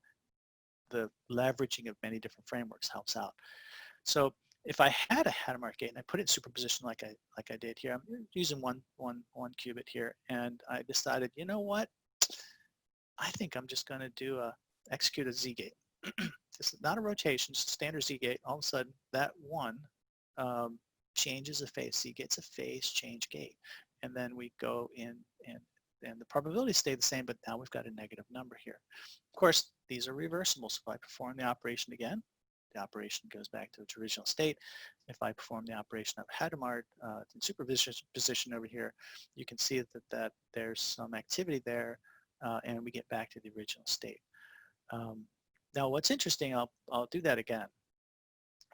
leveraging of many different frameworks helps out. So if I had a Hadamard gate and I put it in superposition like I did here, I'm using one qubit here, and I decided, you know what? I think I'm just going to execute a Z gate. This is not a rotation, it's a standard Z gate. All of a sudden, that one changes a phase. Z gate's a phase change gate. And then we go in and the probabilities stay the same, but now we've got a negative number here. Of course, these are reversible. So if I perform the operation again, the operation goes back to its original state. If I perform the operation of Hadamard in superposition over here, you can see that there's some activity there. And we get back to the original state. Now, what's interesting, I'll do that again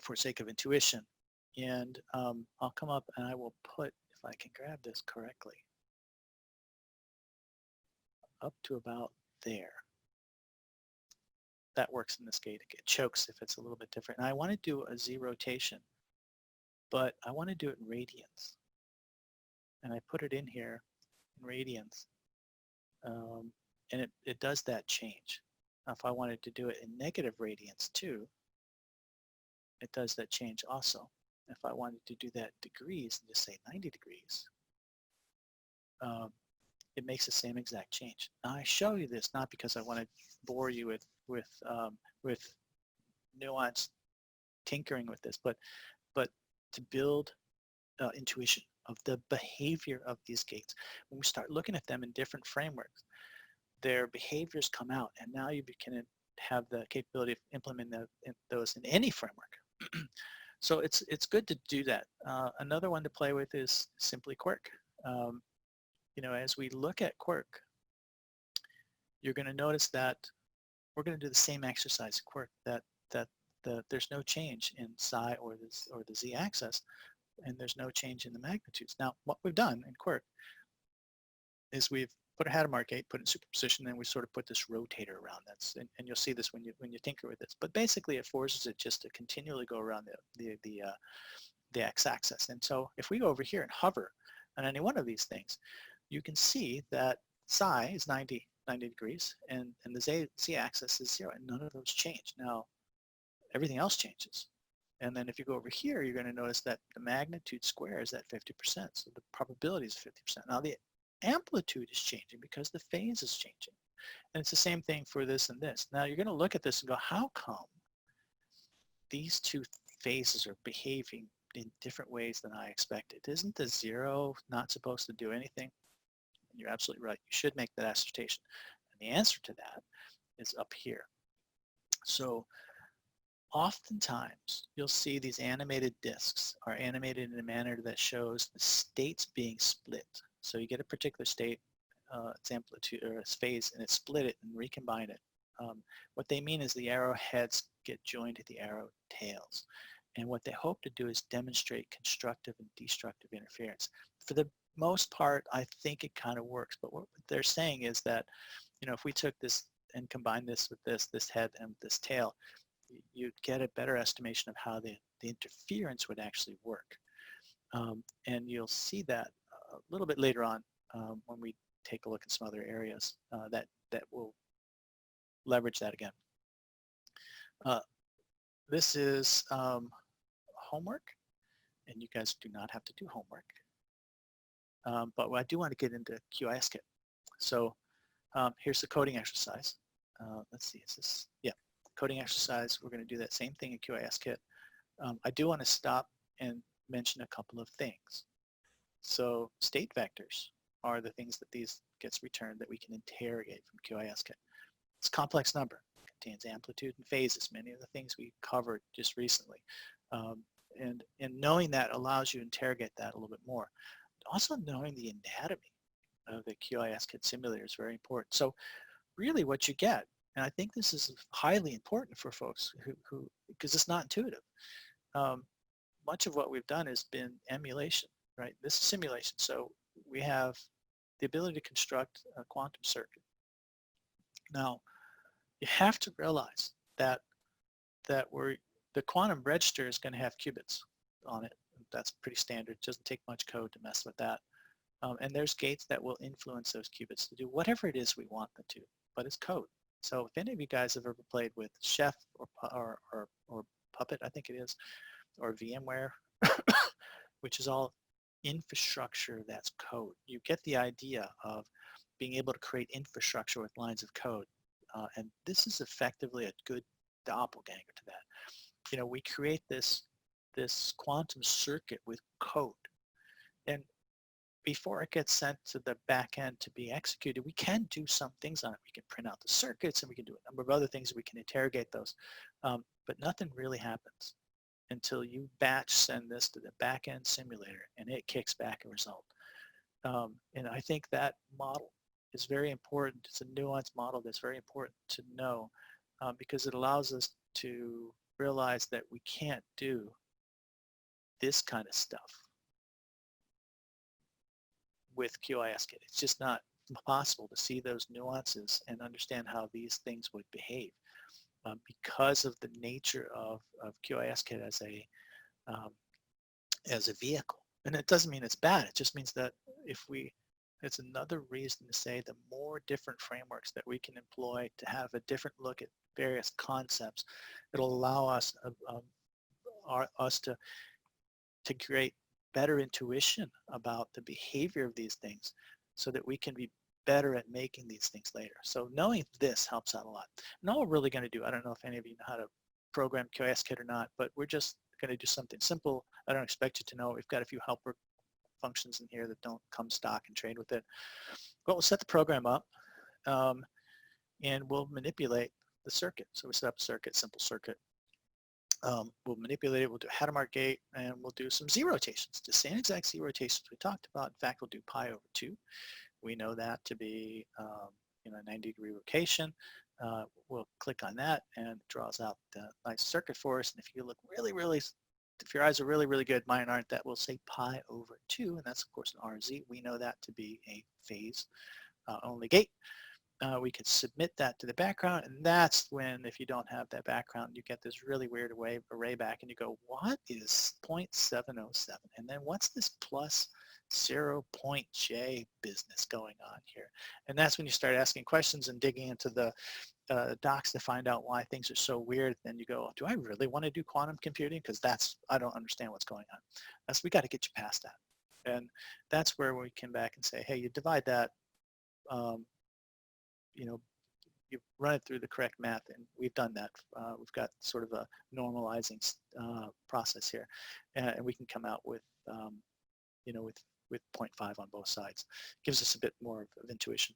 for sake of intuition, and I'll come up and I will put, if I can grab this correctly, up to about there. That works in this gate. It chokes if it's a little bit different. And I want to do a Z rotation, but I want to do it in radians. And I put it in here in radians. And it does that change. Now, if I wanted to do it in negative radians too, it does that change also. If I wanted to do that degrees and just say 90 degrees, it makes the same exact change. Now, I show you this not because I want to bore you with nuanced tinkering with this, but to build intuition of the behavior of these gates. When we start looking at them in different frameworks, their behaviors come out, and now you can have the capability of implementing those in any framework. So it's good to do that. Another one to play with is simply Quark. As we look at Quark, you're going to notice that we're going to do the same exercise in Quark, that there's no change in psi or the z-axis, and there's no change in the magnitudes. Now, what we've done in Quark, is we've put a Hadamard gate, put it in superposition, and we sort of put this rotator around that. And you'll see this when you tinker with this. But basically, it forces it just to continually go around the x-axis. And so if we go over here and hover on any one of these things, you can see that psi is 90 degrees, and the z-axis is 0, and none of those change. Now, everything else changes. And then if you go over here, you're going to notice that the magnitude square is at 50%, so the probability is 50%. Now, the amplitude is changing because the phase is changing. And it's the same thing for this and this. Now, you're going to look at this and go, how come these two phases are behaving in different ways than I expected? Isn't the 0 not supposed to do anything? And you're absolutely right. You should make that assertion. And the answer to that is up here. So oftentimes, you'll see these animated disks are animated in a manner that shows the states being split. So you get a particular state, its amplitude or its phase, and it's split it and recombine it. What they mean is the arrow heads get joined to the arrow tails. And what they hope to do is demonstrate constructive and destructive interference. For the most part, I think it kind of works. But what they're saying is that, if we took this and combined this with this head and this tail, you'd get a better estimation of how the interference would actually work. And you'll see that a little bit later on when we take a look at some other areas that will leverage that again. This is homework, and you guys do not have to do homework. But I do want to get into QIS-Kit. So here's the coding exercise. Let's see, is this, yeah, coding exercise. We're going to do that same thing in QIS-Kit. I do want to stop and mention a couple of things. So state vectors are the things that these gets returned that we can interrogate from QIS-Kit. It's a complex number. It contains amplitude and phases, many of the things we covered just recently. And knowing that allows you to interrogate that a little bit more. Also knowing the anatomy of the QIS-Kit simulator is very important. So really what you get, and I think this is highly important for folks who because it's not intuitive. Much of what we've done has been emulation, right? This is simulation. So we have the ability to construct a quantum circuit. Now, you have to realize that the quantum register is going to have qubits on it. That's pretty standard. It doesn't take much code to mess with that. And there's gates that will influence those qubits to do whatever it is we want them to, but it's code. So if any of you guys have ever played with Chef or Puppet, I think it is, or VMware, which is all infrastructure that's code. You get the idea of being able to create infrastructure with lines of code. And this is effectively a good doppelganger to that. We create this quantum circuit with code. And before it gets sent to the back end to be executed, we can do some things on it. We can print out the circuits, and we can do a number of other things. We can interrogate those. But nothing really happens until you batch send this to the back end simulator, and it kicks back a result. And I think that model is very important. It's a nuanced model that's very important to know because it allows us to realize that we can't do this kind of stuff with QIS-Kit. It's just not possible to see those nuances and understand how these things would behave because of the nature of QIS-Kit as a vehicle. And it doesn't mean it's bad. It just means that it's another reason to say the more different frameworks that we can employ to have a different look at various concepts, it'll allow us to create better intuition about the behavior of these things so that we can be better at making these things later. So knowing this helps out a lot. And all we're really going to do, I don't know if any of you know how to program QIS-Kit or not, but we're just going to do something simple. I don't expect you to know. We've got a few helper functions in here that don't come stock and trade with it. But we'll set the program up and we'll manipulate the circuit. So we set up a circuit, simple circuit. We'll manipulate it, we'll do a Hadamard gate, and we'll do some Z rotations, the same exact Z rotations we talked about. In fact, we'll do pi over 2. We know that to be a 90-degree rotation. We'll click on that and it draws out the nice circuit for us. And if you look really, really if your eyes are really, really good, mine aren't, that will say pi over 2, and that's of course an RZ. We know that to be a phase only gate. We could submit that to the background, and that's when, if you don't have that background, you get this really weird array back, and you go, what is 0.707? And then what's this plus 0.j business going on here? And that's when you start asking questions and digging into the docs to find out why things are so weird. Then you go, do I really want to do quantum computing? Because I don't understand what's going on. We got to get you past that. And that's where we come back and say, hey, you divide that, you run it through the correct math, and we've done that. We've got sort of a normalizing process here, and we can come out with, with 0.5 on both sides. Gives us a bit more of intuition.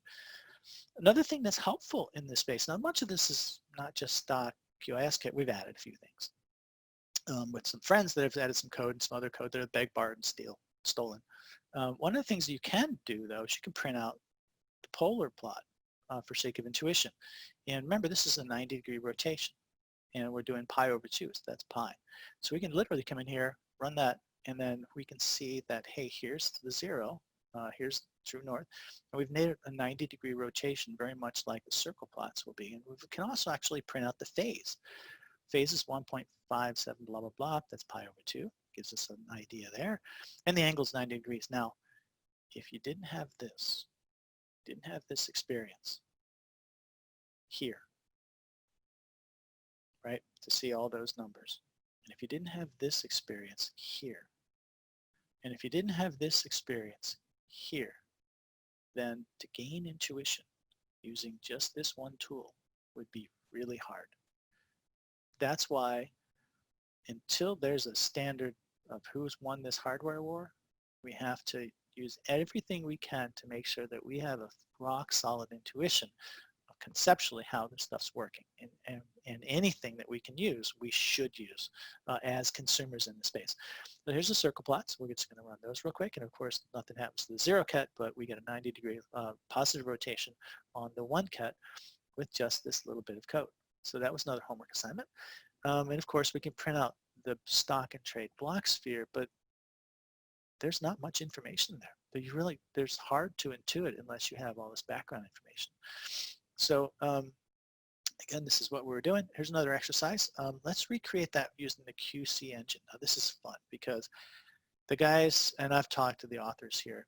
Another thing that's helpful in this space, now much of this is not just stock QIS kit, we've added a few things. With some friends that have added some code and some other code that are begged, borrowed, and stolen. One of the things you can do, though, is you can print out the polar plot for sake of intuition. And remember, this is a 90-degree rotation, and we're doing pi over 2, so that's pi. So we can literally come in here, run that, and then we can see that, hey, here's the 0, here's true north, and we've made it a 90-degree rotation, very much like the circle plots will be. And we can also actually print out the phase. Phase is 1.57 blah, blah, blah. That's pi over 2. Gives us an idea there. And the angle is 90 degrees. Now, if you didn't have this experience here, right, to see all those numbers, and if you didn't have this experience here, and if you didn't have this experience here, then to gain intuition using just this one tool would be really hard. That's why until there's a standard of who's won this hardware war, we have to use everything we can to make sure that we have a rock solid intuition of conceptually how this stuff's working. And anything that we can use, we should use as consumers in the space. So here's the circle plots. We're just going to run those real quick. And of course, nothing happens to the 0 ket, but we get a 90-degree positive rotation on the 1 ket with just this little bit of code. So that was another homework assignment. And of course, we can print out the stock and trade block sphere, but there's not much information there. There's hard to intuit unless you have all this background information. So again, this is what we're doing. Here's another exercise. Let's recreate that using the QC engine. Now this is fun because the guys, and I've talked to the authors here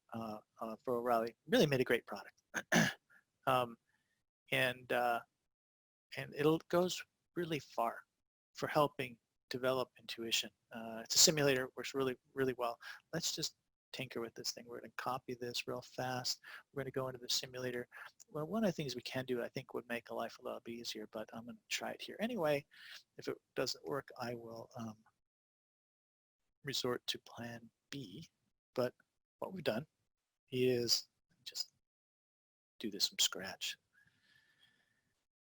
for O'Reilly, really made a great product. And it goes really far for helping develop intuition. It's a simulator, works really, really well. Let's just tinker with this thing. We're going to copy this real fast. We're going to go into the simulator. Well, one of the things we can do, I think, would make life a little bit easier, but I'm going to try it here anyway. If it doesn't work, I will resort to plan B. But what we've done is just do this from scratch.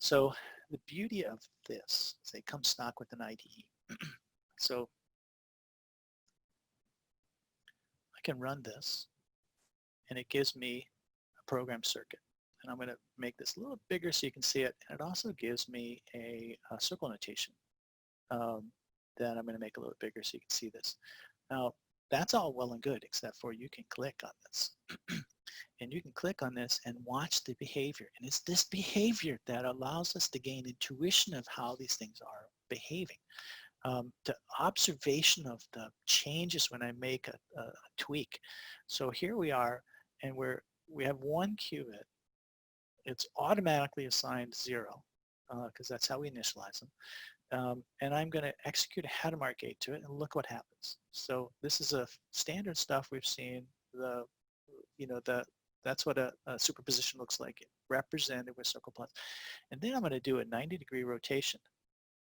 So the beauty of this is they come stock with an IDE. So I can run this, and it gives me a program circuit. And I'm going to make this a little bigger so you can see it. And it also gives me a circle notation that I'm going to make a little bigger so you can see this. Now, that's all well and good, except for you can click on this. And you can click on this and watch the behavior. And it's this behavior that allows us to gain intuition of how these things are behaving. The observation of the changes when I make a tweak. So here we are, and we have one qubit. It's automatically assigned 0 because that's how we initialize them. And I'm going to execute a Hadamard gate to it, and look what happens. So this is a standard stuff we've seen. That's what a superposition looks like, represented with circle plots. And then I'm going to do a 90-degree rotation,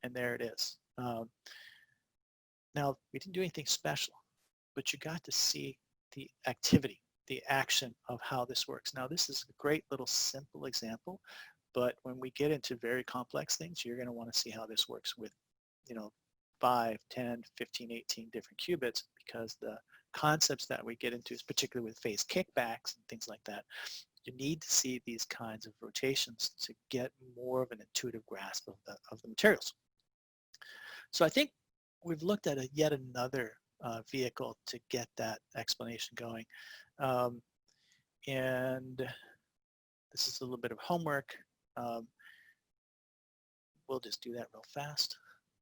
and there it is. Now, we didn't do anything special, but you got to see the activity, the action of how this works. Now, this is a great little simple example, but when we get into very complex things, you're going to want to see how this works with, 5, 10, 15, 18 different qubits, because the concepts that we get into, particularly with phase kickbacks and things like that, you need to see these kinds of rotations to get more of an intuitive grasp of the materials. So I think we've looked at yet another vehicle to get that explanation going. And this is a little bit of homework. We'll just do that real fast.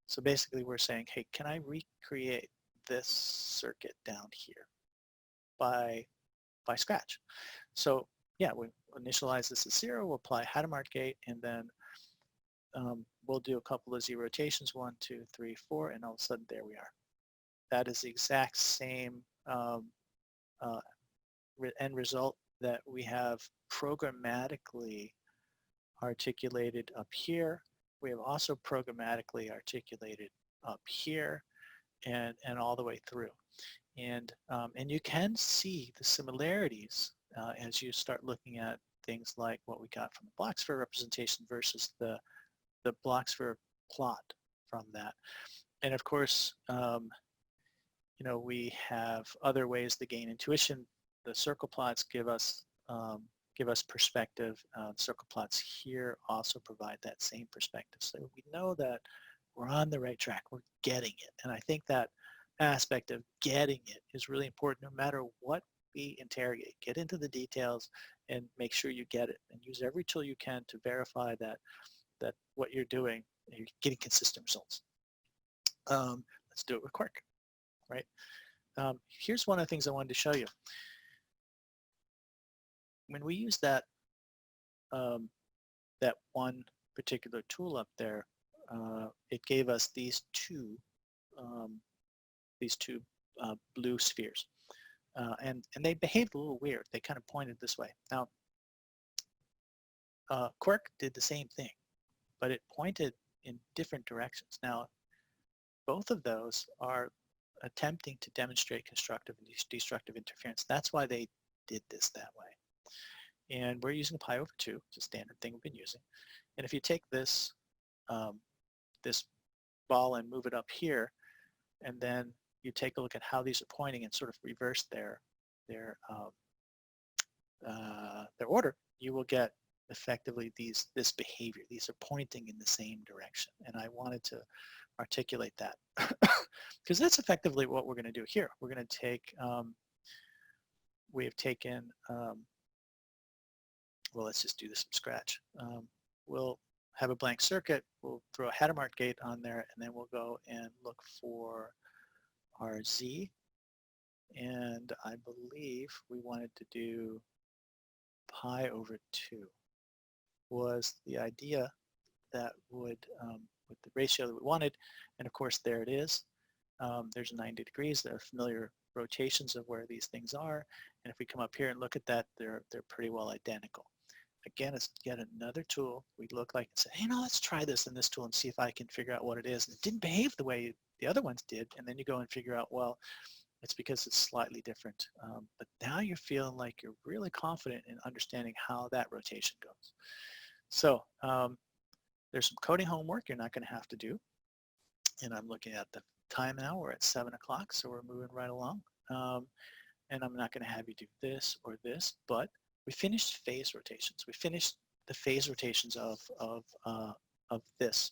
So basically we're saying, hey, can I recreate this circuit down here by scratch? So yeah, we initialize this as 0, we'll apply Hadamard gate, and then we'll do a couple of Z rotations, 1, 2, 3, 4, and all of a sudden there we are. That is the exact same end result that we have programmatically articulated up here. We have also programmatically articulated up here and all the way through. And you can see the similarities as you start looking at things like what we got from the Bloch sphere representation versus the Bloch sphere plot from that. And of course, we have other ways to gain intuition. The circle plots give us perspective. Circle plots here also provide that same perspective. So we know that we're on the right track. We're getting it. And I think that aspect of getting it is really important no matter what we interrogate. Get into the details and make sure you get it, and use every tool you can to verify that what you're doing, you're getting consistent results. Let's do it with Quark, right? Here's one of the things I wanted to show you. When we use that that one particular tool up there, it gave us these two blue spheres, and they behaved a little weird. They kind of pointed this way. Now, Quark did the same thing, but it pointed in different directions. Now, both of those are attempting to demonstrate constructive and destructive interference. That's why they did this that way. And we're using pi over 2, it's a standard thing we've been using. And if you take this this ball and move it up here, and then you take a look at how these are pointing and sort of reverse their order, you will get effectively this behavior. These are pointing in the same direction. And I wanted to articulate that because that's effectively what we're going to do here. We're going to take, we have taken, well, let's just do this from scratch. We'll have a blank circuit, we'll throw a Hadamard gate on there, and then we'll go and look for our Z. And I believe we wanted to do pi over 2 was the idea that would, with the ratio that we wanted, and of course there it is. There's 90 degrees, there are familiar rotations of where these things are, and if we come up here and look at that, they're pretty well identical. Again, it's yet another tool we look like and say, hey, no, let's try this in this tool and see if I can figure out what it is. And it didn't behave the way the other ones did, and then you go and figure out, well, it's because it's slightly different. But now you're feeling like you're really confident in understanding how that rotation goes. So there's some coding homework you're not going to have to do. And I'm looking at the time now. We're at 7 o'clock, so we're moving right along. And I'm not going to have you do this or this, but we finished phase rotations. We finished the phase rotations of this.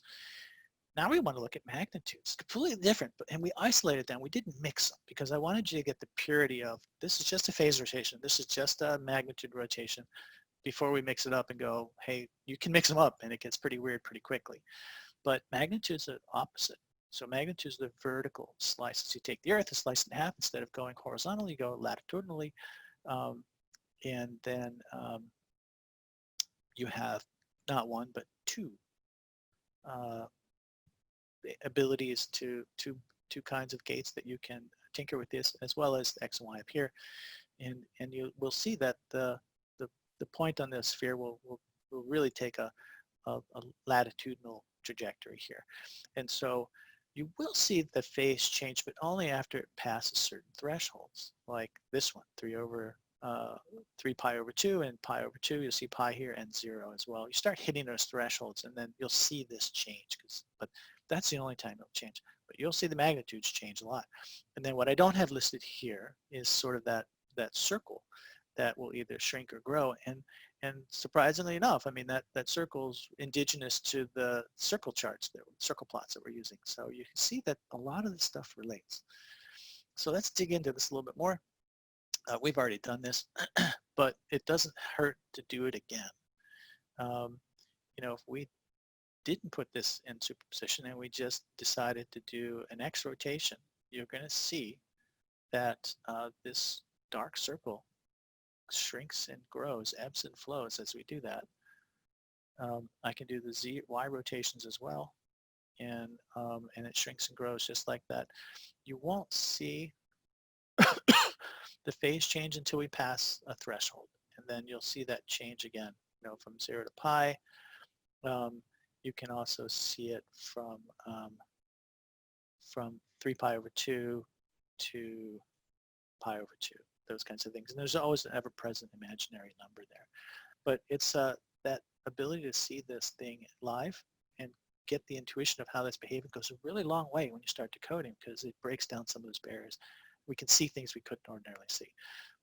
Now we want to look at magnitudes, completely different, and we isolated them. We didn't mix them because I wanted you to get the purity of this is just a phase rotation. This is just a magnitude rotation before we mix it up and go, hey, you can mix them up and it gets pretty weird pretty quickly. But magnitudes are opposite. So magnitudes are vertical slices. You take the Earth and slice it in half. Instead of going horizontally, you go latitudinally. And then you have not one, but two abilities to two kinds of gates that you can tinker with this, as well as X and Y up here. And you will see that the point on the sphere will really take a latitudinal trajectory here. And so you will see the phase change, but only after it passes certain thresholds, like this one, 3 pi over 2 and pi over 2. You'll see pi here and 0 as well. You start hitting those thresholds and then you'll see this change, but that's the only time it'll change. But you'll see the magnitudes change a lot. And then what I don't have listed here is sort of that circle that will either shrink or grow. And And surprisingly enough, I mean, that circle's indigenous to the circle charts, circle plots that we're using. So you can see that a lot of the stuff relates. So let's dig into this a little bit more. We've already done this, but it doesn't hurt to do it again. If we didn't put this in superposition and we just decided to do an X rotation, you're going to see that this dark circle shrinks and grows, ebbs and flows as we do that. I can do the Y rotations as well, and it shrinks and grows just like that. You won't see the phase change until we pass a threshold, and then you'll see that change again, from 0 to pi. You can also see it from 3 pi over 2 to pi over 2, those kinds of things. And there's always an ever-present imaginary number there. But it's that ability to see this thing live and get the intuition of how that's behaving goes a really long way when you start decoding, because it breaks down some of those barriers. We can see things we couldn't ordinarily see.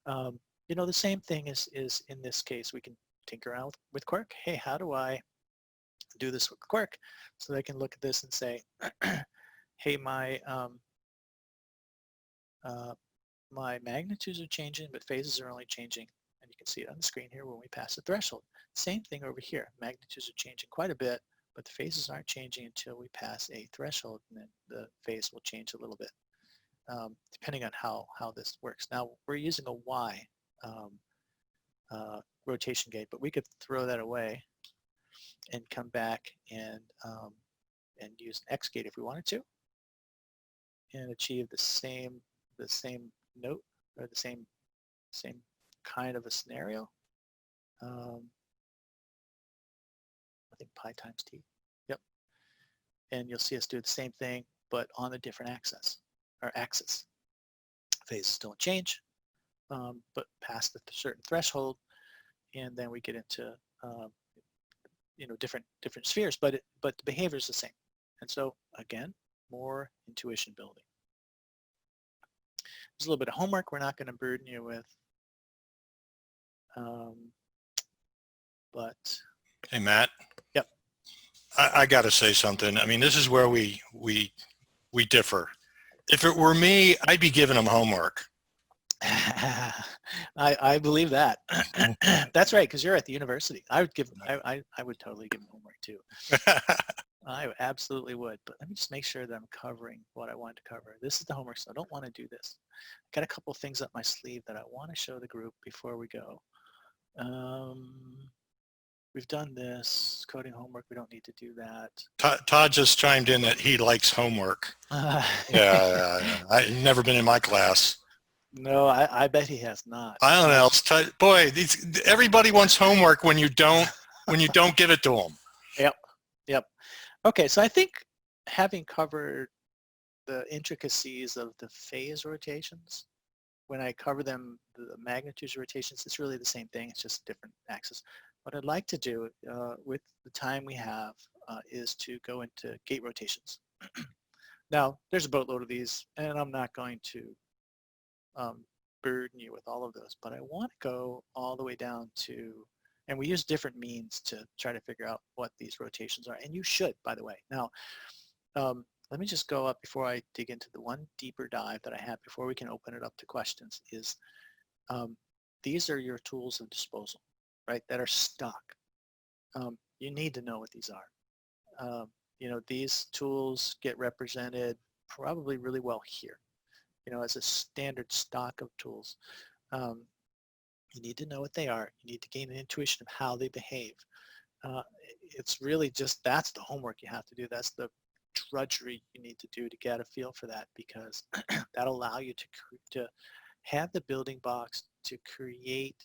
The same thing is in this case, we can tinker around with Quark. Hey, how do I do this with Quark? So they can look at this and say, hey, my magnitudes are changing, but phases are only changing. And you can see it on the screen here when we pass the threshold. Same thing over here. Magnitudes are changing quite a bit, but the phases aren't changing until we pass a threshold, and then the phase will change a little bit, depending on how this works. Now, we're using a Y rotation gate, but we could throw that away and come back and use an X gate if we wanted to, and achieve the same note, or the same kind of a scenario. I think pi times t. Yep. And you'll see us do the same thing, but on a different axis. Phases don't change, but past the certain threshold, and then we get into different spheres, but the behavior is the same. And so again, more intuition building. There's a little bit of homework we're not going to burden you with, but Hey, Matt. Yep. I got to say something. I mean, this is where we differ. If it were me, I'd be giving them homework. I believe that. That's right, because you're at the university. I would give. I would totally give them homework too. I absolutely would. But let me just make sure that I'm covering what I wanted to cover. This is the homework, so I don't want to do this. I've got a couple things up my sleeve that I want to show the group before we go. We've done this coding homework. We don't need to do that. Todd just chimed in that he likes homework. Yeah. I've never been in my class. No, I bet he has not. I don't know. Boy, everybody wants homework when you don't give it to them. Yep. Okay, so I think having covered the intricacies of the phase rotations, when I cover them, the magnitudes rotations, it's really the same thing. It's just different axes. What I'd like to do with the time we have is to go into gate rotations. Now, there's a boatload of these, and I'm not going to burden you with all of those, but I want to go all the way down to, and we use different means to try to figure out what these rotations are, and you should, by the way. Now, let me just go up before I dig into the one deeper dive that I have before we can open it up to questions, is these are your tools of disposal, right, that are stock. You need to know what these are. These tools get represented probably really well here, as a standard stock of tools. You need to know what they are. You need to gain an intuition of how they behave. It's really just, that's the homework you have to do. That's the drudgery you need to do to get a feel for that, because that'll allow you to have the building blocks to create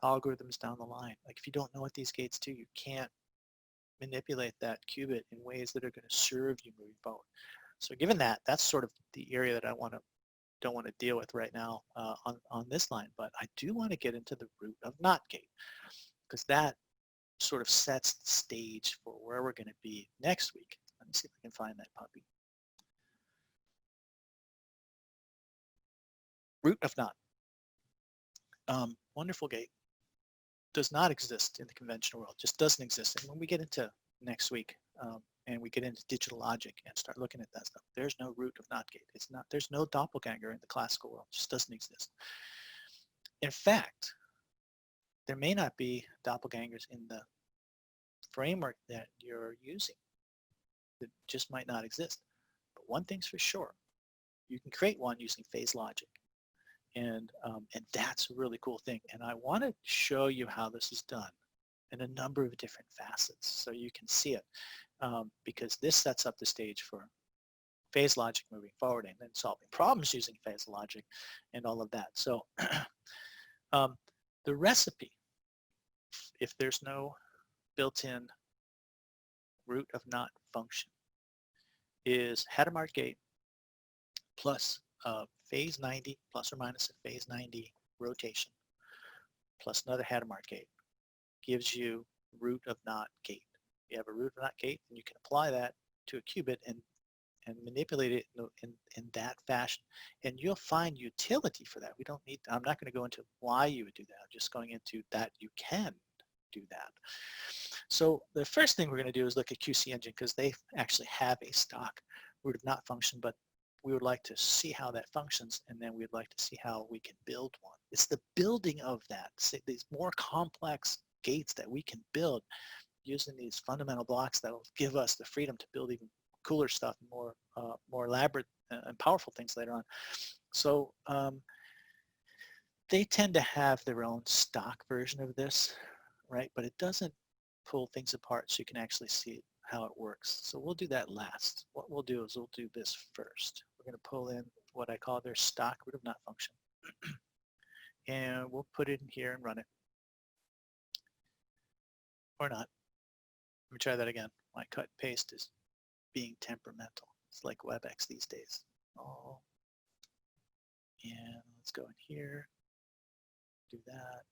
algorithms down the line. Like if you don't know what these gates do, you can't manipulate that qubit in ways that are going to serve you moving forward. So given that, that's sort of the area that I don't want to deal with right now on this line, but I do want to get into the root of NOT gate, because that sort of sets the stage for where we're going to be next week. Let me see if I can find that puppy. Root of NOT. Wonderful gate. does not exist in the conventional world, just doesn't exist. And when we get into next week and we get into digital logic and start looking at that stuff, there's no root of NOT gate. It's not, there's no doppelganger in the classical world, it just doesn't exist. In fact, there may not be doppelgangers in the framework that you're using. It just might not exist. But one thing's for sure, you can create one using phase logic. And that's a really cool thing. And I want to show you how this is done in a number of different facets so you can see it, because this sets up the stage for phase logic moving forward and then solving problems using phase logic and all of that. So the recipe, if there's no built-in root of NOT function, is Hadamard gate plus phase 90 plus or minus a phase 90 rotation plus another Hadamard gate gives you root of NOT gate. You have a root of NOT gate and you can apply that to a qubit and manipulate it in that fashion, and you'll find utility for that. We don't need, I'm not going to go into why you would do that. I'm just going into that you can do that. So the first thing we're going to do is look at QC Engine, because they actually have a stock root of NOT function, but we would like to see how that functions, and then we'd like to see how we can build one. It's the building of that, these more complex gates that we can build using these fundamental blocks that will give us the freedom to build even cooler stuff, more elaborate and powerful things later on. So they tend to have their own stock version of this, right? But it doesn't pull things apart so you can actually see how it works. So we'll do that last. What we'll do is we'll do this first. We're going to pull in what I call their stock root of NOT function. And we'll put it in here and run it. Or not. Let me try that again. My cut and paste is being temperamental. It's like WebEx these days. Oh. And let's go in here, do that,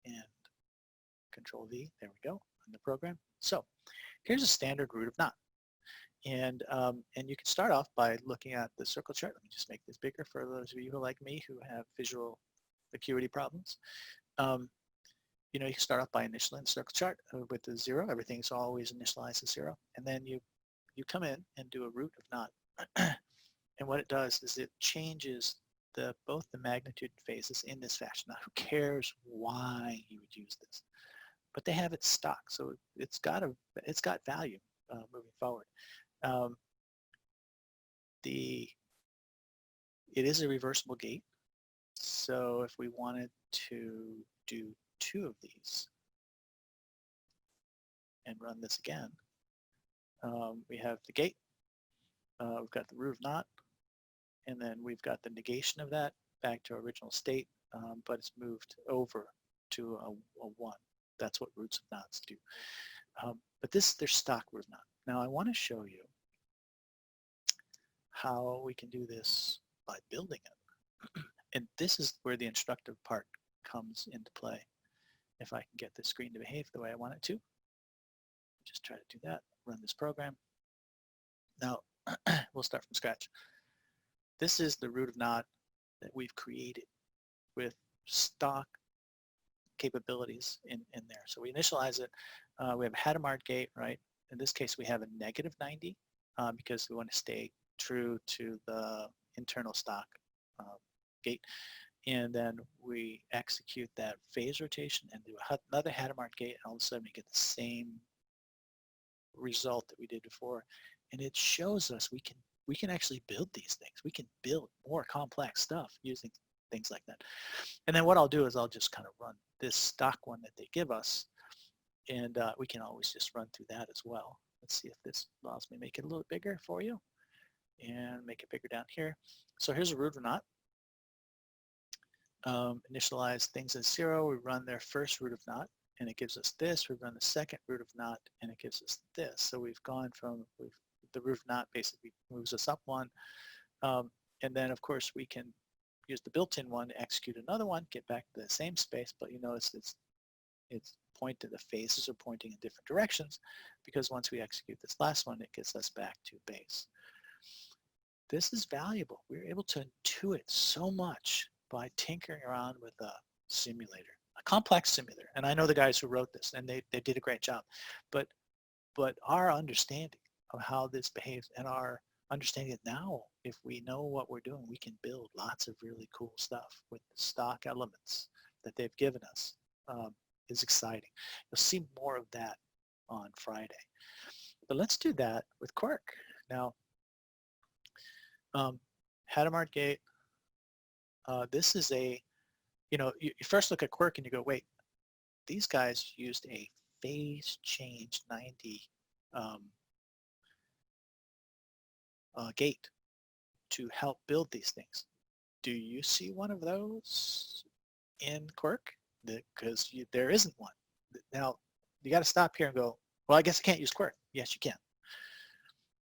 and Control V, there we go, on the program. So here's a standard root of NOT. And you can start off by looking at the circle chart. Let me just make this bigger for those of you who, like me, who have visual acuity problems. You know, you can start off by initializing the circle chart with the 0. Everything's always initialized as 0. And then you come in and do a root of NOT. And what it does is it changes both the magnitude and phases in this fashion. Now, who cares why you would use this? But they have it stock, so it's got value moving forward. It is a reversible gate, so if we wanted to do 2 of these and run this again, we have the gate, we've got the root of NOT, and then we've got the negation of that back to original state, but it's moved over to a 1. That's what roots of NOTs do. But this, their stock root of NOT. Now I want to show you how we can do this by building it. And this is where the instructive part comes into play. If I can get the screen to behave the way I want it to. Just try to do that, run this program. Now, we'll start from scratch. This is the root of NOT that we've created with stock capabilities in there. So we initialize it. We have a Hadamard gate, right? In this case, we have a negative 90 because we want to stay true to the internal stock gate. And then we execute that phase rotation and do another Hadamard gate, and all of a sudden we get the same result that we did before. And it shows us we can actually build these things. We can build more complex stuff using things like that. And then what I'll do is I'll just kind of run this stock one that they give us, and we can always just run through that as well. Let's see if this allows me to make it a little bigger for you and make it bigger down here. So here's a root of NOT. Initialize things as 0. We run their first root of NOT and it gives us this. We run the second root of NOT and it gives us this. So we've gone from, the root of NOT basically moves us up 1. And then of course we can use the built-in one to execute another one, get back to the same space, but you notice it's pointed, the phases are pointing in different directions, because once we execute this last one, it gets us back to base. This is valuable. We're able to intuit so much by tinkering around with a simulator, complex simulator. And I know the guys who wrote this, and they did a great job. But our understanding of how this behaves and our understanding that now, if we know what we're doing, we can build lots of really cool stuff with the stock elements that they've given us is exciting. You'll see more of that on Friday. But let's do that with Quark. Now, Hadamard gate, this is a, you first look at Quark and you go, wait, these guys used a phase change 90 gate to help build these things. Do you see one of those in Quark? Because there isn't one. Now, you got to stop here and go, well, I guess I can't use Quark. Yes, you can.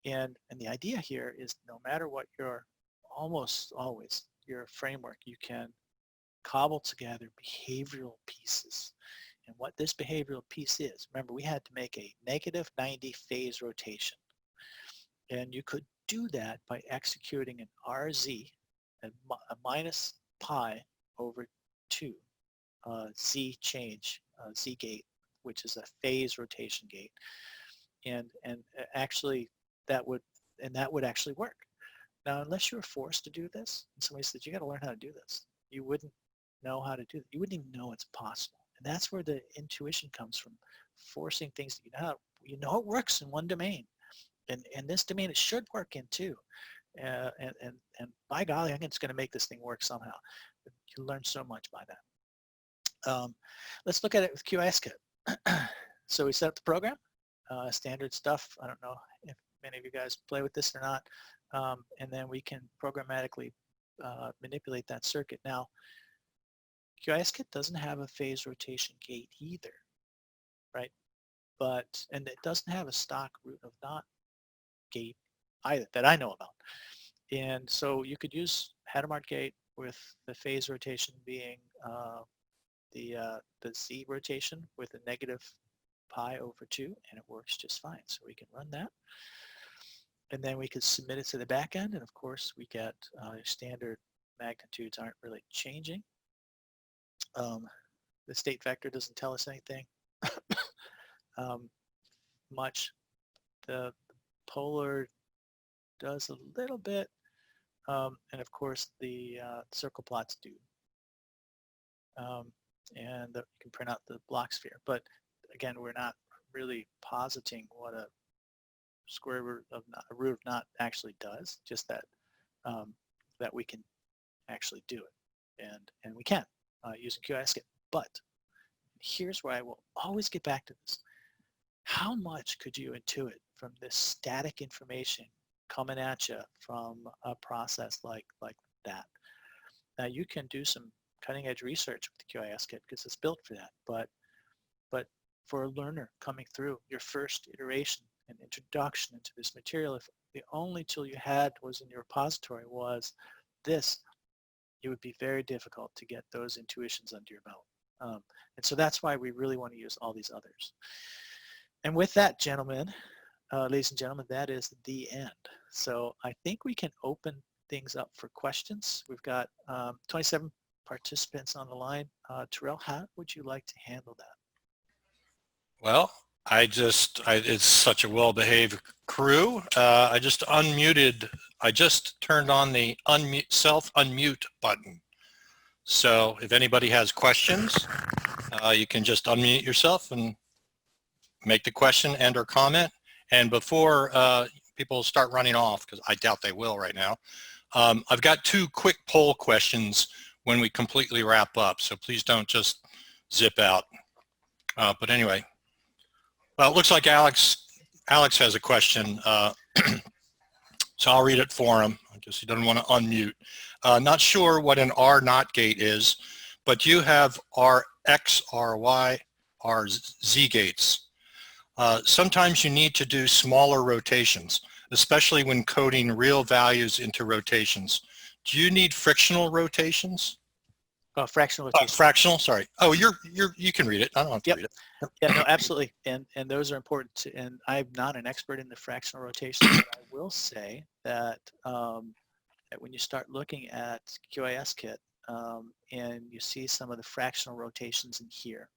And the idea here is no matter what almost always your framework, you can cobble together behavioral pieces. And what this behavioral piece is, remember, we had to make a negative 90 phase rotation. And you could do that by executing an RZ, a minus pi over 2 Z change, Z gate, which is a phase rotation gate. And actually that would actually work. Now, unless you were forced to do this, and somebody said, you got to learn how to do this, you wouldn't know how to do it. You wouldn't even know it's possible. And that's where the intuition comes from, forcing things that you know it works in one domain. And this domain it should work in too. And by golly, I think it's going to make this thing work somehow. You learn so much by that. Let's look at it with QISKit. So we set up the program, standard stuff. I don't know if many of you guys play with this or not. And then we can programmatically manipulate that circuit. Now, QISKit doesn't have a phase rotation gate either, right? And it doesn't have a stock root of not gate either that I know about. And so you could use Hadamard gate with the phase rotation being the Z rotation with a negative pi over 2, and it works just fine. So we can run that. And then we could submit it to the back end, and of course we get standard magnitudes aren't really changing. The state vector doesn't tell us anything much. The polar does a little bit, and of course the circle plots do. And you can print out the block sphere. But again, we're not really positing what a square root of not actually does, just that that we can actually do it, and we can using QISKit. But here's where I will always get back to this: how much could you intuit from this static information coming at you from a process like that? Now you can do some cutting edge research with the QISKit because it's built for that. But for a learner coming through your first iteration and introduction into this material, if the only tool you had was in your repository was this, it would be very difficult to get those intuitions under your belt. And so that's why we really want to use all these others. And with that, gentlemen, ladies and gentlemen, that is the end. So I think we can open things up for questions. We've got 27 participants on the line. Terrell, how would you like to handle that? Well, it's such a well-behaved crew. I just turned on the self-unmute button. So if anybody has questions, you can just unmute yourself and make the question and or comment. And before people start running off, because I doubt they will right now, I've got 2 quick poll questions when we completely wrap up. So please don't just zip out. But anyway. Well, it looks like Alex has a question, so I'll read it for him. I guess he doesn't want to unmute. Not sure what an R not gate is, but you have RX, RY, RZ gates. Sometimes you need to do smaller rotations, especially when coding real values into rotations. Do you need frictional rotations? Fractional rotation. Fractional, sorry. Oh, you can read it. I don't have to read it. Yeah, no, absolutely. And those are important too. And I'm not an expert in the fractional rotation, but I will say that, that when you start looking at QISKit, and you see some of the fractional rotations in here.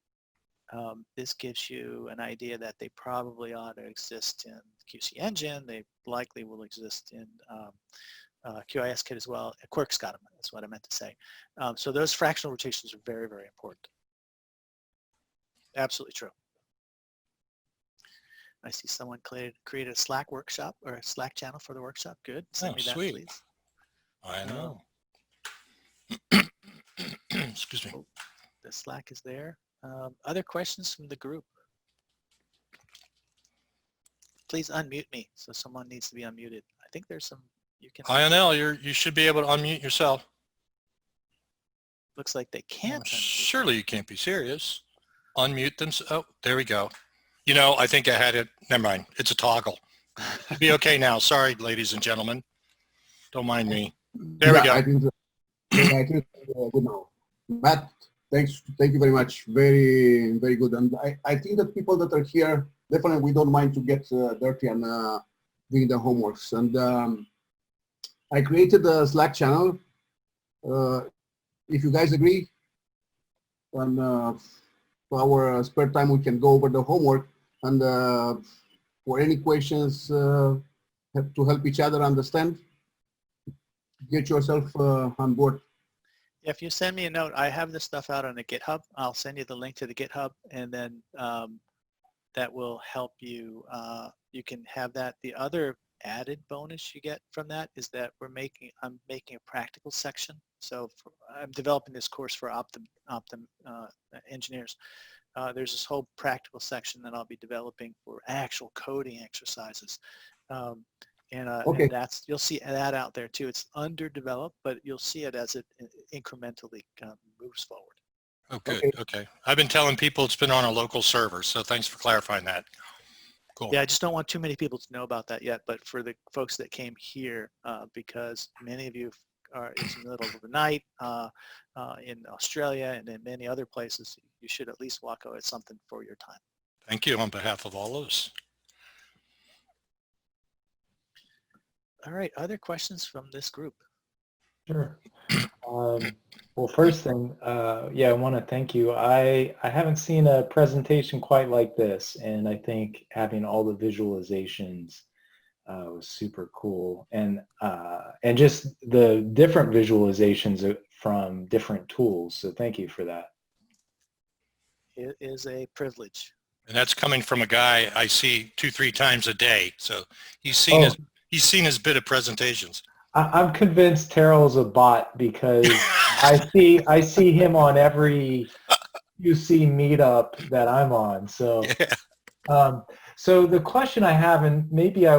This gives you an idea that they probably ought to exist in QC Engine. They likely will exist in QIS Kit as well. Quirk's got them, that's what I meant to say. So those fractional rotations are very, very important. Absolutely true. I see someone created a Slack workshop or a Slack channel for the workshop. Good. Send me that, sweet. please. I know. Excuse me. The Slack is there. Other questions from the group? Please unmute me. So someone needs to be unmuted. I think there's some, you can. Lionel, you should be able to unmute yourself. Looks like they can't. Surely you can't be serious. Unmute them. Oh, there we go. You know, I think I had it. Never mind. It's a toggle. It'll be okay now. Sorry, ladies and gentlemen. Don't mind me. There we go. I think good now. Matt, thank you very much. Very, very good. And I think that people that are here, definitely we don't mind to get dirty and doing the homeworks. And I created a Slack channel. If you guys agree, on for our spare time, we can go over the homework, and for any questions to help each other understand, get yourself on board. If you send me a note, I have this stuff out on the GitHub. I'll send you the link to the GitHub, and then that will help you. You can have that. The other added bonus you get from that is that I'm making a practical section. So I'm developing this course for Optum engineers. There's this whole practical section that I'll be developing for actual coding exercises. And that's, you'll see that out there too. It's underdeveloped, but you'll see it as it incrementally moves forward. Oh, good. Okay. I've been telling people it's been on a local server, so thanks for clarifying that. Cool. Yeah, I just don't want too many people to know about that yet, but for the folks that came here, because many of you it's in the middle of the night in Australia and in many other places, you should at least walk away with something for your time. Thank you on behalf of all of us. All right, other questions from this group? Sure. Well, first thing, yeah, I want to thank you. I haven't seen a presentation quite like this, and I think having all the visualizations was super cool, and just the different visualizations from different tools. So thank you for that. It is a privilege. And that's coming from a guy I see 2-3 times a day. So he's seen his bit of presentations. I'm convinced Terrell's a bot because I see him on every UC meetup that I'm on. So, yeah. So the question I have, and maybe I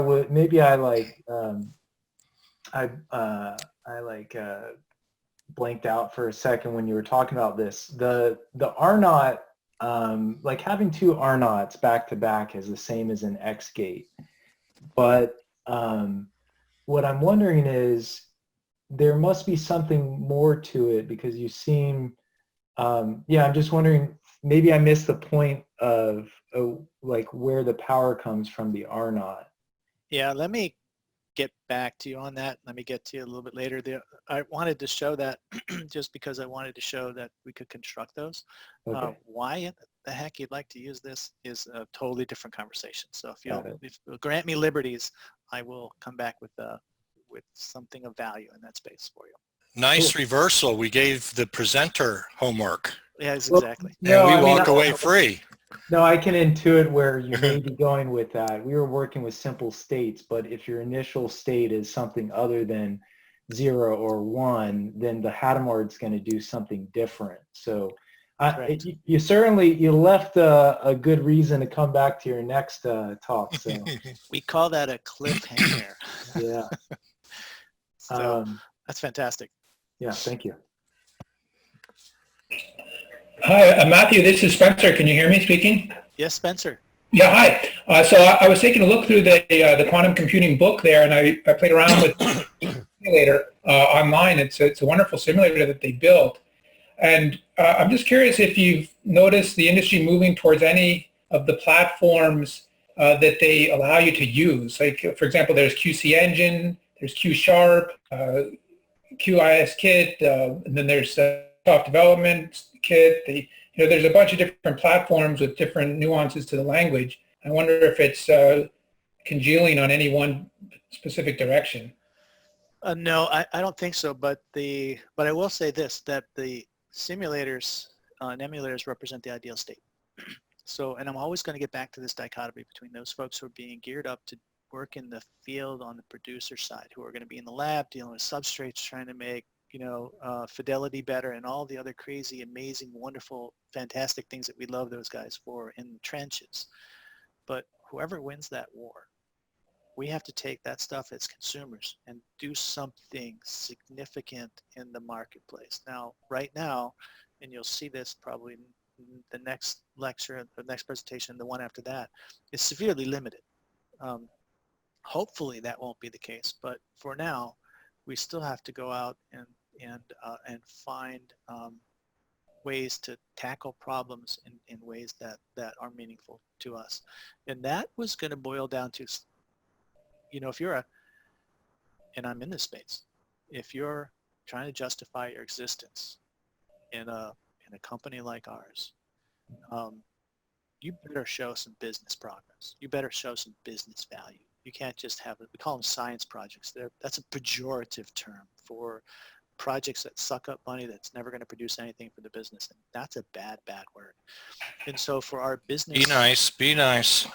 blanked out for a second when you were talking about this. The R naught, like having two R naughts back to back is the same as an X gate, but what I'm wondering is there must be something more to it because you seem, yeah, I'm just wondering, maybe I missed the point of like where the power comes from the R naught. Yeah, let me get back to you on that. Let me get to you a little bit later. I wanted to show that just because I wanted to show that we could construct those. Okay. Why the heck you'd like to use this is a totally different conversation. So if you'll grant me liberties, I will come back with something of value in that space for you. Nice reversal. We gave the presenter homework. Yeah, exactly. And we walk away free. No, I can intuit where you may be going with that. We were working with simple states, but if your initial state is something other than 0 or 1, then the Hadamard's going to do something different. So you left a good reason to come back to your next talk. So we call that a cliffhanger. Yeah. So that's fantastic. Yeah, thank you. Hi, Matthew, this is Spencer. Can you hear me speaking? Yes, Spencer. Yeah, hi. So I was taking a look through the quantum computing book there, and I played around with the simulator online. It's a wonderful simulator that they built. And I'm just curious if you've noticed the industry moving towards any of the platforms that they allow you to use. Like, for example, there's QC Engine, there's Q Sharp, QIS kit, and then there's soft development kit. There's a bunch of different platforms with different nuances to the language. I wonder if it's congealing on any one specific direction. No, I don't think so. But I will say this, that the simulators and emulators represent the ideal state. So, and I'm always going to get back to this dichotomy between those folks who are being geared up to work in the field on the producer side, who are going to be in the lab dealing with substrates, trying to make, fidelity better and all the other crazy, amazing, wonderful, fantastic things that we love those guys for in the trenches. But whoever wins that war, we have to take that stuff as consumers and do something significant in the marketplace. Now, right now, and you'll see this probably in the next lecture, the next presentation, the one after that, is severely limited. Hopefully that won't be the case, but for now, we still have to go out and find ways to tackle problems in ways that are meaningful to us. And that was going to boil down to, if you're and I'm in this space, if you're trying to justify your existence in a company like ours, you better show some business progress. You better show some business value. You can't just have it. We call them science projects. That's a pejorative term for projects that suck up money that's never going to produce anything for the business. And that's a bad, bad word. And so for our business... Be nice.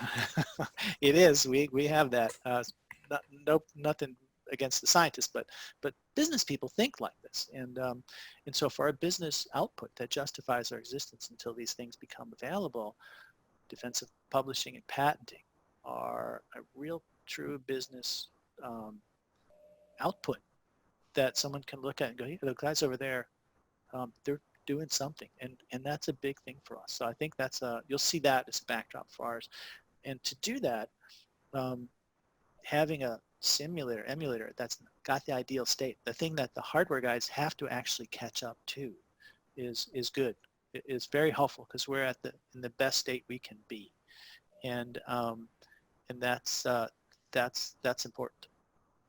It is. We have that. Nothing against the scientists, but business people think like this. And so for our business output that justifies our existence until these things become available, defensive publishing and patenting are a real true business output that someone can look at and go, yeah, the guys over there, they're doing something, and that's a big thing for us. So I think you'll see that as a backdrop for ours. And to do that, having a simulator, emulator that's got the ideal state, the thing that the hardware guys have to actually catch up to, is good. It is very helpful because we're in the best state we can be, and that's important.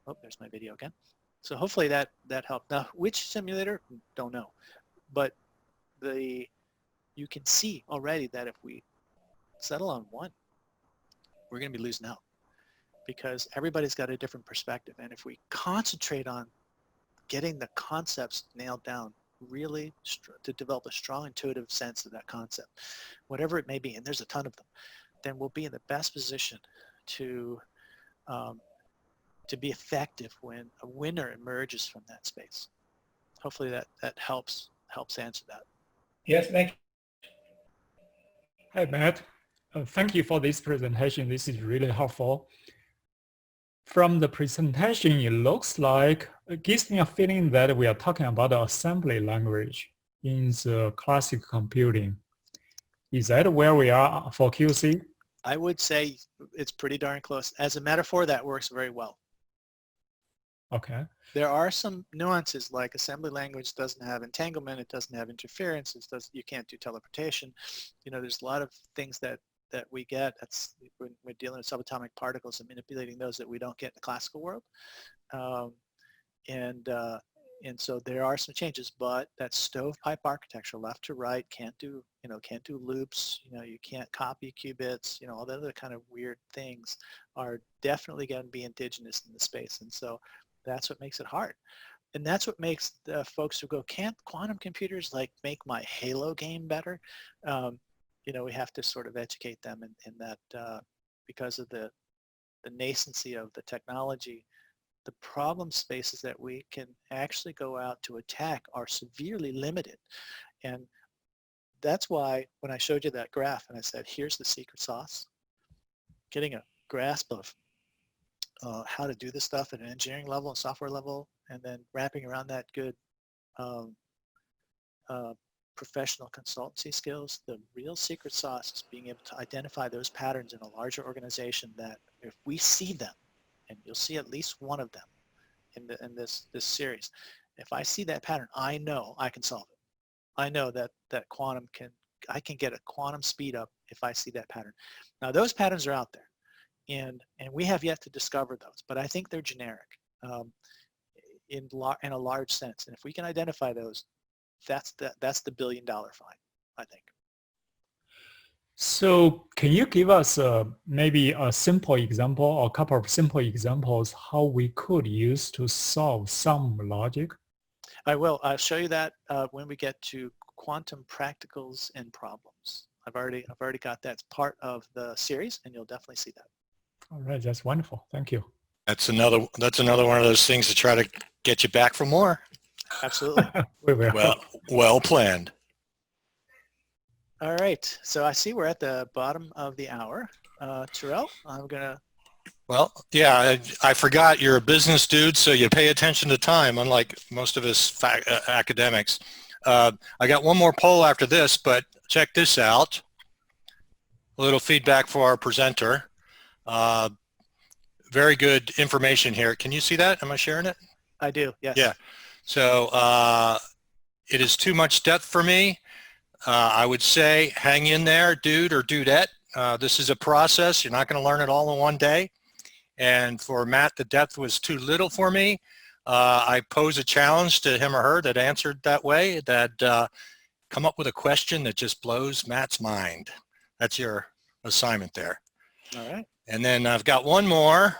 Oh, there's my video again. So hopefully that helped. Now, which simulator? Don't know, but you can see already that if we settle on one, we're going to be losing out because everybody's got a different perspective. And if we concentrate on getting the concepts nailed down, really to develop a strong intuitive sense of that concept, whatever it may be, and there's a ton of them, then we'll be in the best position to be effective when a winner emerges from that space. Hopefully that helps answer that. Yes, thank you. Hi, Matt. Thank you for this presentation. This is really helpful. From the presentation, it looks like, it gives me a feeling that we are talking about the assembly language in the classic computing. Is that where we are for QC? I would say it's pretty darn close. As a metaphor, that works very well. Okay. There are some nuances, like assembly language doesn't have entanglement, it doesn't have interference, you can't do teleportation. There's a lot of things that we get. That's when we're dealing with subatomic particles and manipulating those that we don't get in the classical world. And so there are some changes, but that stovepipe architecture, left to right, can't do loops. You can't copy qubits. All the other kind of weird things are definitely going to be indigenous in the space, and so that's what makes it hard. And that's what makes the folks who go, can't quantum computers make my Halo game better? We have to sort of educate them in that because of the nascency of the technology, the problem spaces that we can actually go out to attack are severely limited. And that's why when I showed you that graph and I said, here's the secret sauce, getting a grasp of how to do this stuff at an engineering level and software level, and then wrapping around that good professional consultancy skills, the real secret sauce is being able to identify those patterns in a larger organization that if we see them, and you'll see at least one of them in this series, if I see that pattern, I know I can solve it. I know that I can get a quantum speed up if I see that pattern. Now those patterns are out there. And we have yet to discover those, but I think they're generic. in a large sense. And if we can identify those, that's the billion-dollar find, I think. So can you give us maybe a simple example or a couple of simple examples how we could use to solve some logic? I will. I'll show you that when we get to quantum practicals and problems. I've already got that. It's part of the series, and you'll definitely see that. All right, that's wonderful. Thank you. That's another one of those things to try to get you back for more. Absolutely. We will. Well planned. All right. So I see we're at the bottom of the hour. Terrell, I'm gonna. Well, yeah, I forgot you're a business dude, so you pay attention to time, unlike most of us academics. I got one more poll after this, but check this out. A little feedback for our presenter. Very good information here. Can you see that? Am I sharing it? I do, yes. Yeah. So it is too much depth for me. I would say hang in there, dude or dudette. This is a process. You're not going to learn it all in one day. And for Matt, the depth was too little for me. I pose a challenge to him or her that answered that way, that come up with a question that just blows Matt's mind. That's your assignment there. All right. And then I've got one more,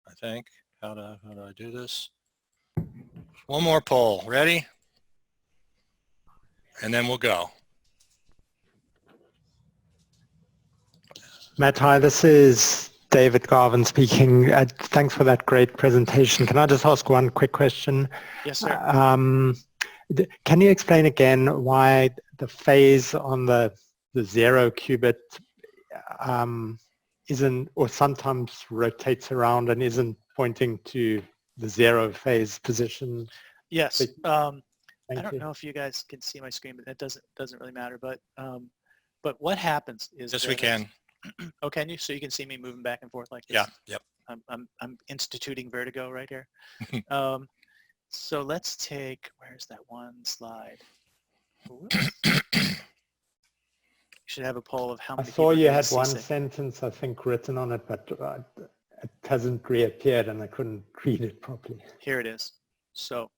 I think. How do I do this? One more poll. Ready? And then we'll go. Matt, hi, this is David Garvin speaking. Thanks for that great presentation. Can I just ask one quick question? Yes, sir. Can you explain again why the phase on the 0 qubit isn't, or sometimes rotates around and isn't pointing to the 0 phase position? Yes. I Thank don't you. know if you guys can see my screen, but that doesn't really matter. But what happens is Yes, we can. Oh, can you? So you can see me moving back and forth like this? Yeah. Yep. I'm instituting vertigo right here. So let's take, where's that one slide? Whoops. You should have a poll of how I many saw people you are had one seasick. sentence, I think, written on it, but it hasn't reappeared and I couldn't read it properly. Here it is. So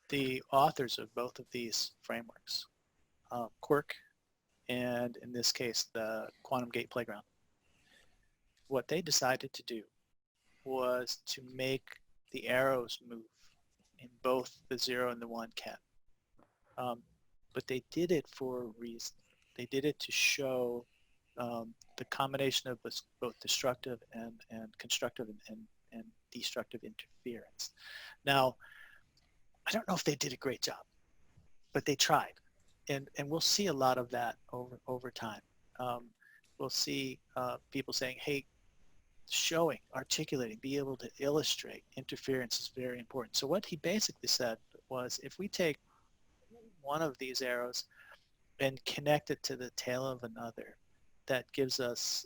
the authors of both of these frameworks, Quirk and in this case the Quantum Gate Playground, what they decided to do was to make the arrows move in both the 0 and the 1 ket. But they did it for a reason. They did it to show the combination of both destructive and constructive and destructive interference. Now, I don't know if they did a great job, but they tried. And we'll see a lot of that over time. We'll see people saying, hey, showing, articulating, be able to illustrate interference is very important. So what he basically said was, if we take one of these arrows and connect it to the tail of another, that gives us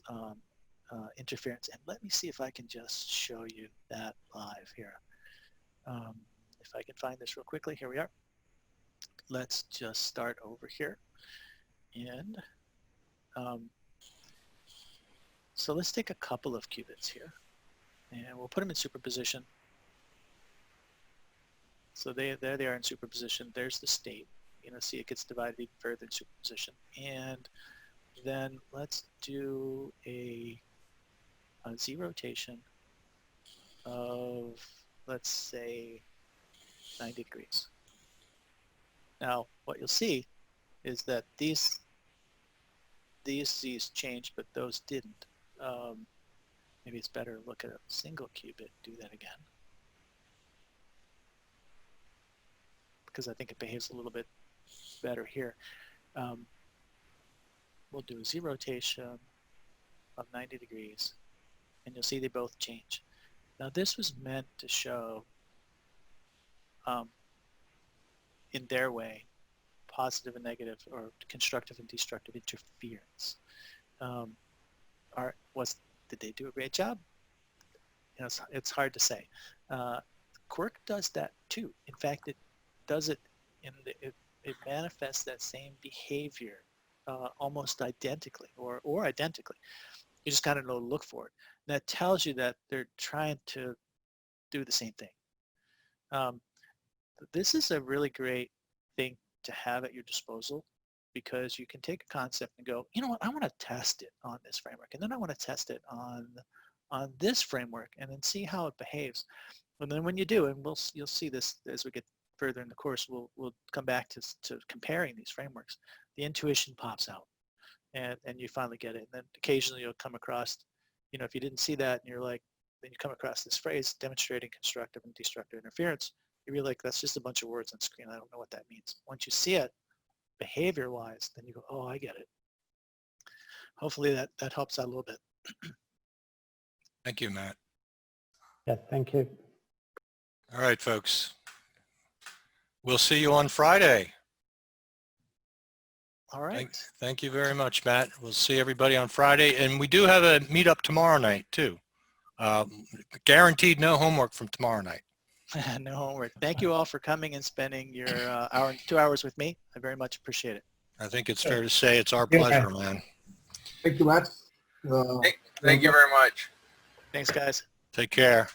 interference. And let me see if I can just show you that live here. If I can find this real quickly, here we are. Let's just start over here. And so let's take a couple of qubits here and we'll put them in superposition. So there they are in superposition. There's the state. You know, see it gets divided even further in superposition. And then let's do a Z rotation of, let's say, 90 degrees. Now, what you'll see is that these Z's changed, but those didn't. Maybe it's better to look at a single qubit, do that again. Because I think it behaves a little bit better here. We'll do a Z rotation of 90 degrees, and you'll see they both change. Now, this was meant to show, in their way, positive and negative, or constructive and destructive interference. Did they do a great job? You know, it's hard to say. Quirk does that too. In fact, it does it it manifests that same behavior almost identically, or identically. You just gotta know to look for it. That tells you that they're trying to do the same thing. This is a really great thing to have at your disposal, because you can take a concept and go, you know what, I want to test it on this framework, and then I want to test it on this framework, and then see how it behaves. And then when you do, and you'll see this as we get further in the course, we'll come back to comparing these frameworks. The intuition pops out, and you finally get it. And then occasionally you'll come across, if you didn't see that, and you're like, then you come across this phrase, demonstrating constructive and destructive interference. You're like, that's just a bunch of words on screen. I don't know what that means. Once you see it, behavior-wise, then you go, oh, I get it. Hopefully that helps out a little bit. Thank you, Matt. Yeah, thank you. All right, folks. We'll see you on Friday. All right. Thank you very much, Matt. We'll see everybody on Friday. And we do have a meetup tomorrow night, too. Guaranteed no homework from tomorrow night. No homework. Thank you all for coming and spending your 2 hours with me. I very much appreciate it. I think it's fair to say it's our pleasure, man. Thank you, Matt. Thank you very much. Thanks, guys. Take care.